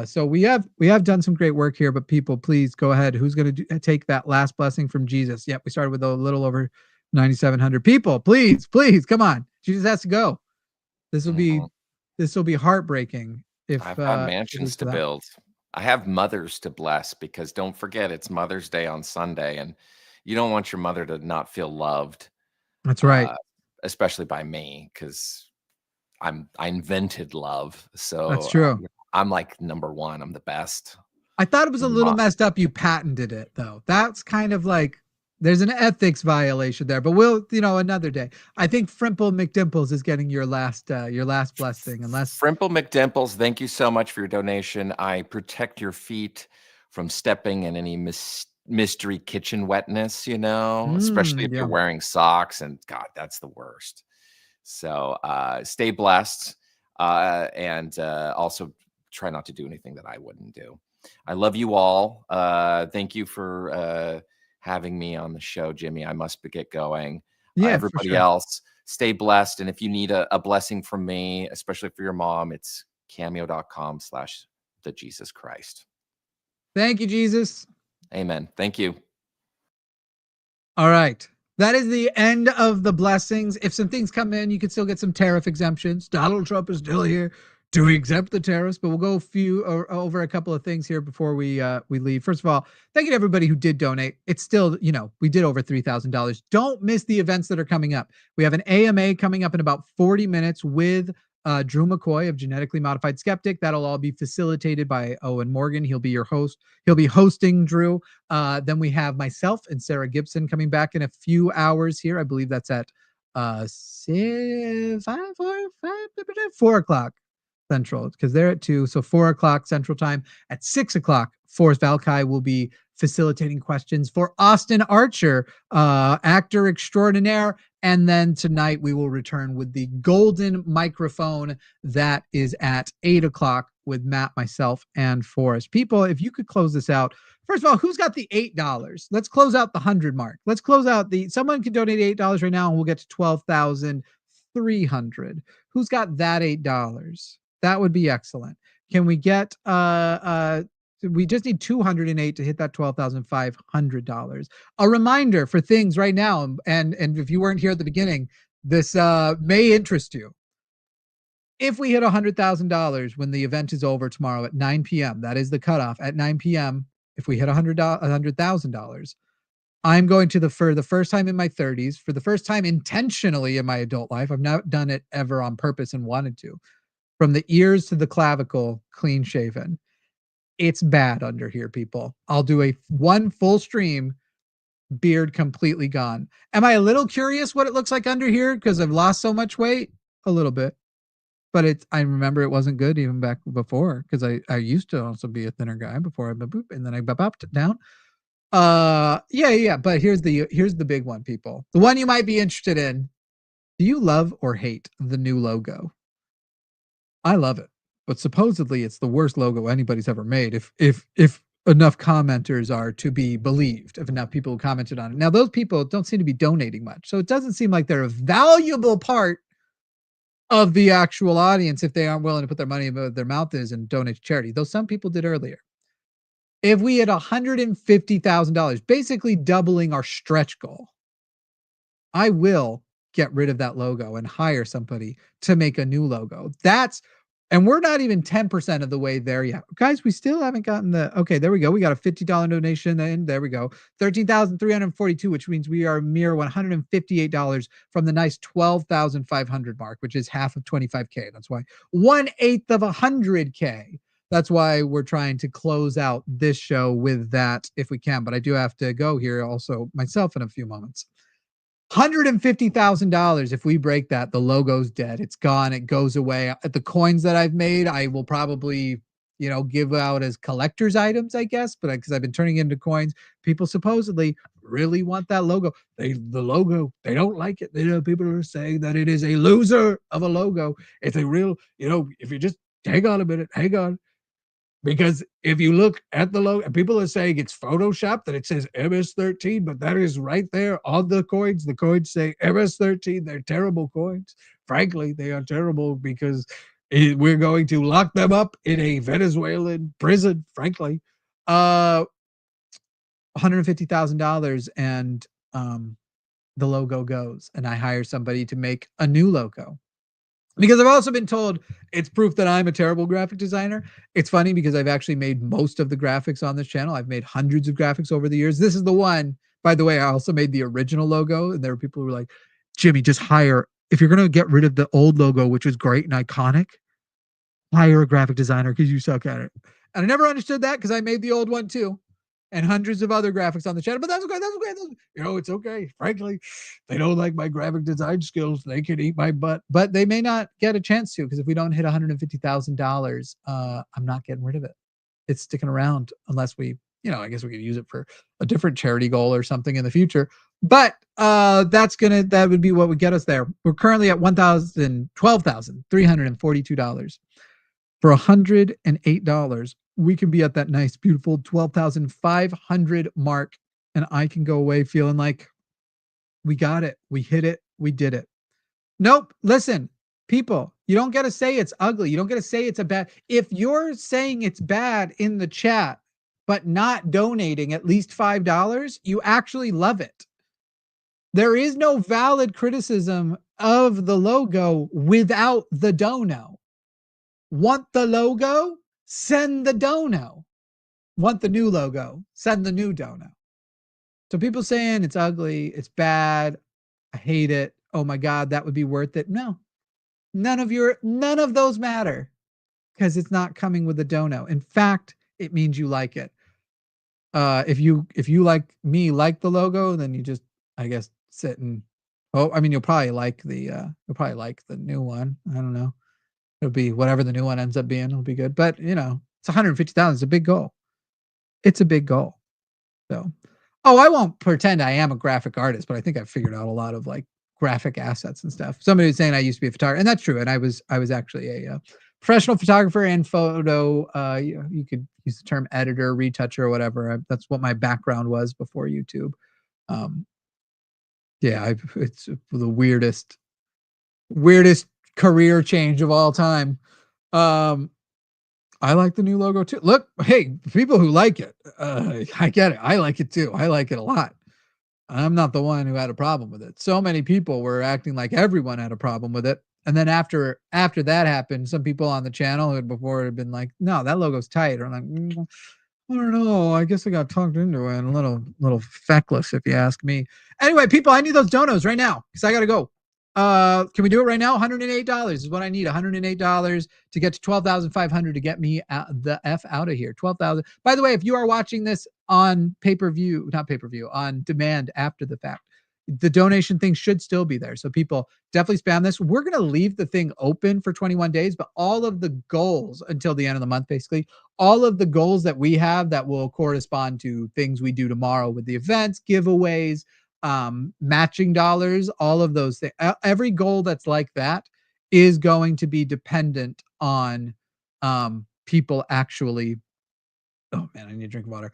So we have done some great work here, but people, please go ahead. Who's going to take that last blessing from Jesus? Yep, we started with a little over 9,700 people. Please, come on. Jesus has to go. This will be heartbreaking if
I've got mansions to build. I have mothers to bless, because don't forget, it's Mother's Day on Sunday, and you don't want your mother to not feel loved.
That's right.
Especially by me, because I invented love. So
that's true.
I'm like number one. I'm the best.
I thought it was a little messed up. You patented it, though. That's kind of like, there's an ethics violation there, but we'll, another day. I think Frimple McDimples is getting your last blessing. Unless
Frimple McDimples, thank you so much for your donation. I protect your feet from stepping in any mystery kitchen wetness, especially if you're wearing socks, and God, that's the worst. So stay blessed, and also try not to do anything that I wouldn't do. I love you all. Thank you for having me on the show, Jimmy. I must get going. Everybody else, stay blessed. And if you need a blessing from me, especially for your mom, it's cameo.com/thejesuschrist.
Thank you, Jesus.
Amen. Thank you.
All right. That is the end of the blessings. If some things come in, you can still get some tariff exemptions. Donald Trump is still here to exempt the tariffs, but we'll go over a couple of things here before we leave. First of all, thank you to everybody who did donate. It's still, we did over $3,000. Don't miss the events that are coming up. We have an AMA coming up in about 40 minutes with Drew McCoy of Genetically Modified Skeptic. That'll all be facilitated by Owen Morgan. He'll be your host. He'll be hosting Drew. Then we have myself and Sarah Gibson coming back in a few hours here. I believe that's at 4 o'clock Central, because they're at 2. So 4 o'clock Central Time. At 6 o'clock, Forrest Valkai will be facilitating questions for Austin Archer, actor extraordinaire. And then tonight we will return with the golden microphone that is at 8 o'clock with Matt, myself, and Forrest. People, if you could close this out. First of all, who's got the $8? Let's close out the 100 mark. Let's close out someone can donate $8 right now and we'll get to 12,300. Who's got that $8? That would be excellent. Can we get We just need 208 to hit that $12,500. A reminder for things right now, and if you weren't here at the beginning, this may interest you. If we hit $100,000 when the event is over tomorrow at 9 p.m., that is the cutoff at 9 p.m. If we hit $100,000, I'm going to for the first time in my 30s, for the first time intentionally in my adult life, I've not done it ever on purpose and wanted to, from the ears to the clavicle, clean shaven. It's bad under here, people. I'll do one full stream, beard completely gone. Am I a little curious what it looks like under here because I've lost so much weight? A little bit. But I remember it wasn't good even back before, because I used to also be a thinner guy before I boop, and then I bopped down. Yeah. But here's the big one, people. The one you might be interested in. Do you love or hate the new logo? I love it, but supposedly it's the worst logo anybody's ever made. If enough commenters are to be believed, if enough people commented on it. Now those people don't seem to be donating much, so it doesn't seem like they're a valuable part of the actual audience if they aren't willing to put their money where their mouth is and donate to charity, though some people did earlier. If we had $150,000, basically doubling our stretch goal, I will get rid of that logo and hire somebody to make a new logo. And we're not even 10% of the way there yet. Guys, we still haven't gotten okay, there we go. We got a $50 donation, and there we go. 13,342, which means we are mere $158 from the nice 12,500 mark, which is half of 25K. That's why 1/8 of 100K. That's why we're trying to close out this show with that if we can. But I do have to go here also myself in a few moments. $150,000. If we break that, the logo's dead. It's gone. It goes away. The coins that I've made, I will probably, give out as collector's items, I guess. But because I've been turning into coins, people supposedly really want that logo. The logo, they don't like it. People are saying that it is a loser of a logo. It's a real, if you just hang on a minute, hang on. Because if you look at the logo, people are saying it's Photoshop, that it says MS-13, but that is right there on the coins. The coins say MS-13. They're terrible coins. Frankly, they are terrible because we're going to lock them up in a Venezuelan prison, frankly. $150,000 and the logo goes, and I hire somebody to make a new logo. Because I've also been told it's proof that I'm a terrible graphic designer. It's funny because I've actually made most of the graphics on this channel. I've made hundreds of graphics over the years. This is the one, by the way, I also made the original logo. And there were people who were like, Jimmy, just hire, if you're going to get rid of the old logo, which was great and iconic, hire a graphic designer because you suck at it. And I never understood that because I made the old one too. And hundreds of other graphics on the channel, but that's okay. That's okay. It's okay. Frankly, they don't like my graphic design skills. They can eat my butt, but they may not get a chance to, because if we don't hit $150,000, I'm not getting rid of it. It's sticking around unless we, I guess we could use it for a different charity goal or something in the future. But that would be what would get us there. We're currently at $12,342. For $108, we can be at that nice, beautiful 12,500 mark, and I can go away feeling like we got it, we hit it, we did it. Nope. Listen, people, you don't get to say it's ugly. You don't get to say it's a bad. If you're saying it's bad in the chat, but not donating at least $5, you actually love it. There is no valid criticism of the logo without the dono. Want the logo? Send the dono. Want the new logo? Send the new dono. So people saying it's ugly, it's bad, I hate it, oh my God, that would be worth it. No, none of those matter, because it's not coming with a dono. In fact, it means you like it. If you like the logo, then you just, I guess, sit and you'll probably like the new one. I don't know. It'll be whatever the new one ends up being. It'll be good. But, it's 150,000. It's a big goal. It's a big goal. So, I won't pretend I am a graphic artist, but I think I've figured out a lot of like graphic assets and stuff. Somebody was saying I used to be a photographer, and that's true. And I was actually a professional photographer and photo. You could use the term editor, retoucher, or whatever. That's what my background was before YouTube. It's the weirdest career change of all time. I like the new logo too. Look, hey, people who like it, I get it. I like it too. I like it a lot. I'm not the one who had a problem with it. So many people were acting like everyone had a problem with it. And then after that happened, some people on the channel who had before had been like, no, that logo's tight. Or I'm like, I don't know. I guess I got talked into it. A little feckless, if you ask me. Anyway, people, I need those donos right now because I got to go. Can we do it right now? $108 is what I need. $108 to get to 12,500 to get me the F out of here. 12,000. By the way, if you are watching this on pay-per-view, not pay-per-view, on demand after the fact, the donation thing should still be there. So people definitely spam this. We're going to leave the thing open for 21 days, but all of the goals until the end of the month, basically, all of the goals that we have that will correspond to things we do tomorrow with the events, giveaways, matching dollars, all of those things. Every goal that's like that is going to be dependent on people actually. Oh man, I need to drink water.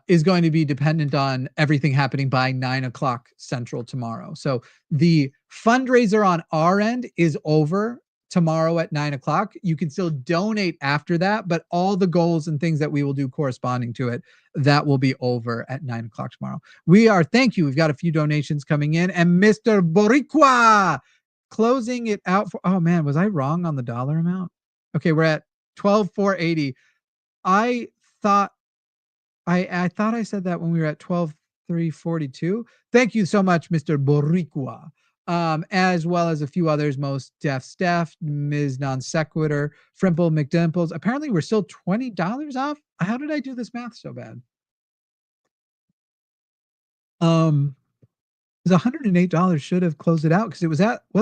Is going to be dependent on everything happening by 9:00 Central tomorrow. So the fundraiser on our end is over tomorrow at 9:00. You can still donate after that, but all the goals and things that we will do corresponding to it, that will be over at 9:00 tomorrow. Thank you. We've got a few donations coming in, and Mr. Boricua closing it out for, oh man, was I wrong on the dollar amount? Okay, we're at 12,480. I thought I thought I said that when we were at 12,342. Thank you so much, Mr. Boricua. As well as a few others, most deaf Steph, Ms. Non Sequitur, Frimple McDimples. Apparently, we're still $20 off. How did I do this math so bad? The $108 should have closed it out because it was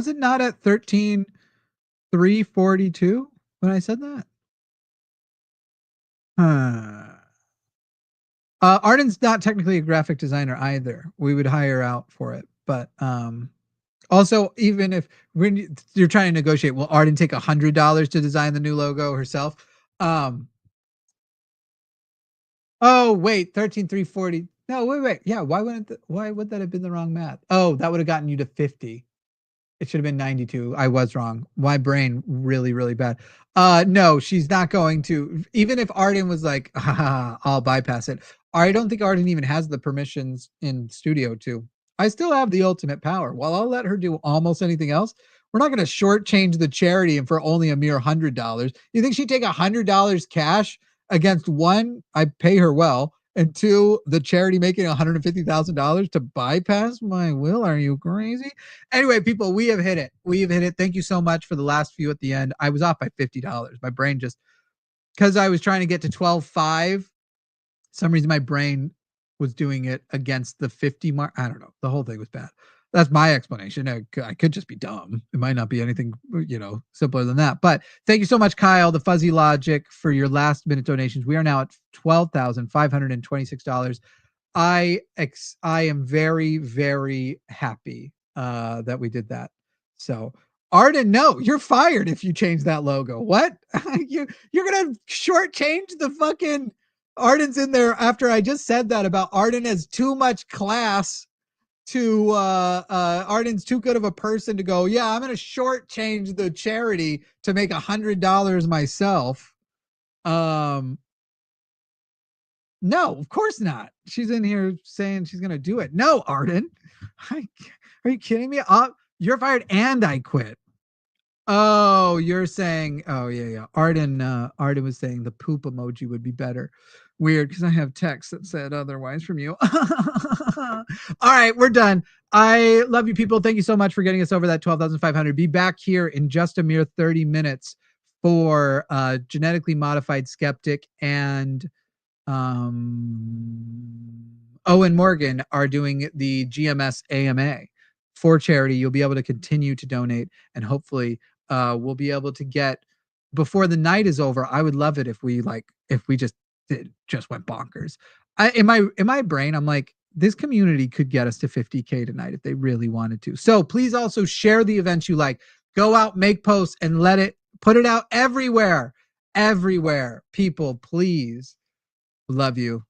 it not at 13,342 when I said that? Arden's not technically a graphic designer either. We would hire out for it, but also, even if when you're trying to negotiate, will Arden take $100 to design the new logo herself? Oh wait, 13,340. No, wait. Yeah, why would that have been the wrong math? Oh, that would have gotten you to 50. It should have been 92. I was wrong. My brain really, really bad. No, she's not going to. Even if Arden was like, I'll bypass it. I don't think Arden even has the permissions in studio to. I still have the ultimate power. While I'll let her do almost anything else, we're not going to shortchange the charity and for only a mere $100. You think she'd take $100 cash against one, I pay her well, and two, the charity making $150,000 to bypass my will? Are you crazy? Anyway, people, we have hit it. Thank you so much for the last few at the end. I was off by $50. My brain just, because I was trying to get to 12.5, some reason my brain was doing it against the 50 mark. I don't know. The whole thing was bad. That's my explanation. I could just be dumb. It might not be anything, simpler than that. But thank you so much, Kyle, the Fuzzy Logic, for your last minute donations. We are now at $12,526. I am very, very happy that we did that. So Arden, no, you're fired if you change that logo. What? you're gonna shortchange the fucking Arden's in there after I just said that about Arden has too much class to Arden's too good of a person to go, yeah, I'm gonna shortchange the charity to make $100 myself. No, of course not. She's in here saying she's gonna do it. No, Arden. Are you kidding me? You're fired and I quit. Oh, you're saying, oh yeah. Arden was saying the poop emoji would be better. Weird, because I have text that said otherwise from you. All right, we're done. I love you people. Thank you so much for getting us over that 12,500. Be back here in just a mere 30 minutes for Genetically Modified Skeptic and Owen Morgan are doing the GMS AMA for charity. You'll be able to continue to donate, and hopefully we'll be able to get, before the night is over. I would love it if we just went bonkers. In my brain, I'm like, this community could get us to 50K tonight if they really wanted to. So please also share the events you like. Go out, make posts, and put it out everywhere. People, please. Love you.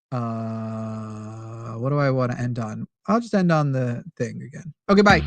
What do I want to end on? I'll just end on the thing again. Okay, bye.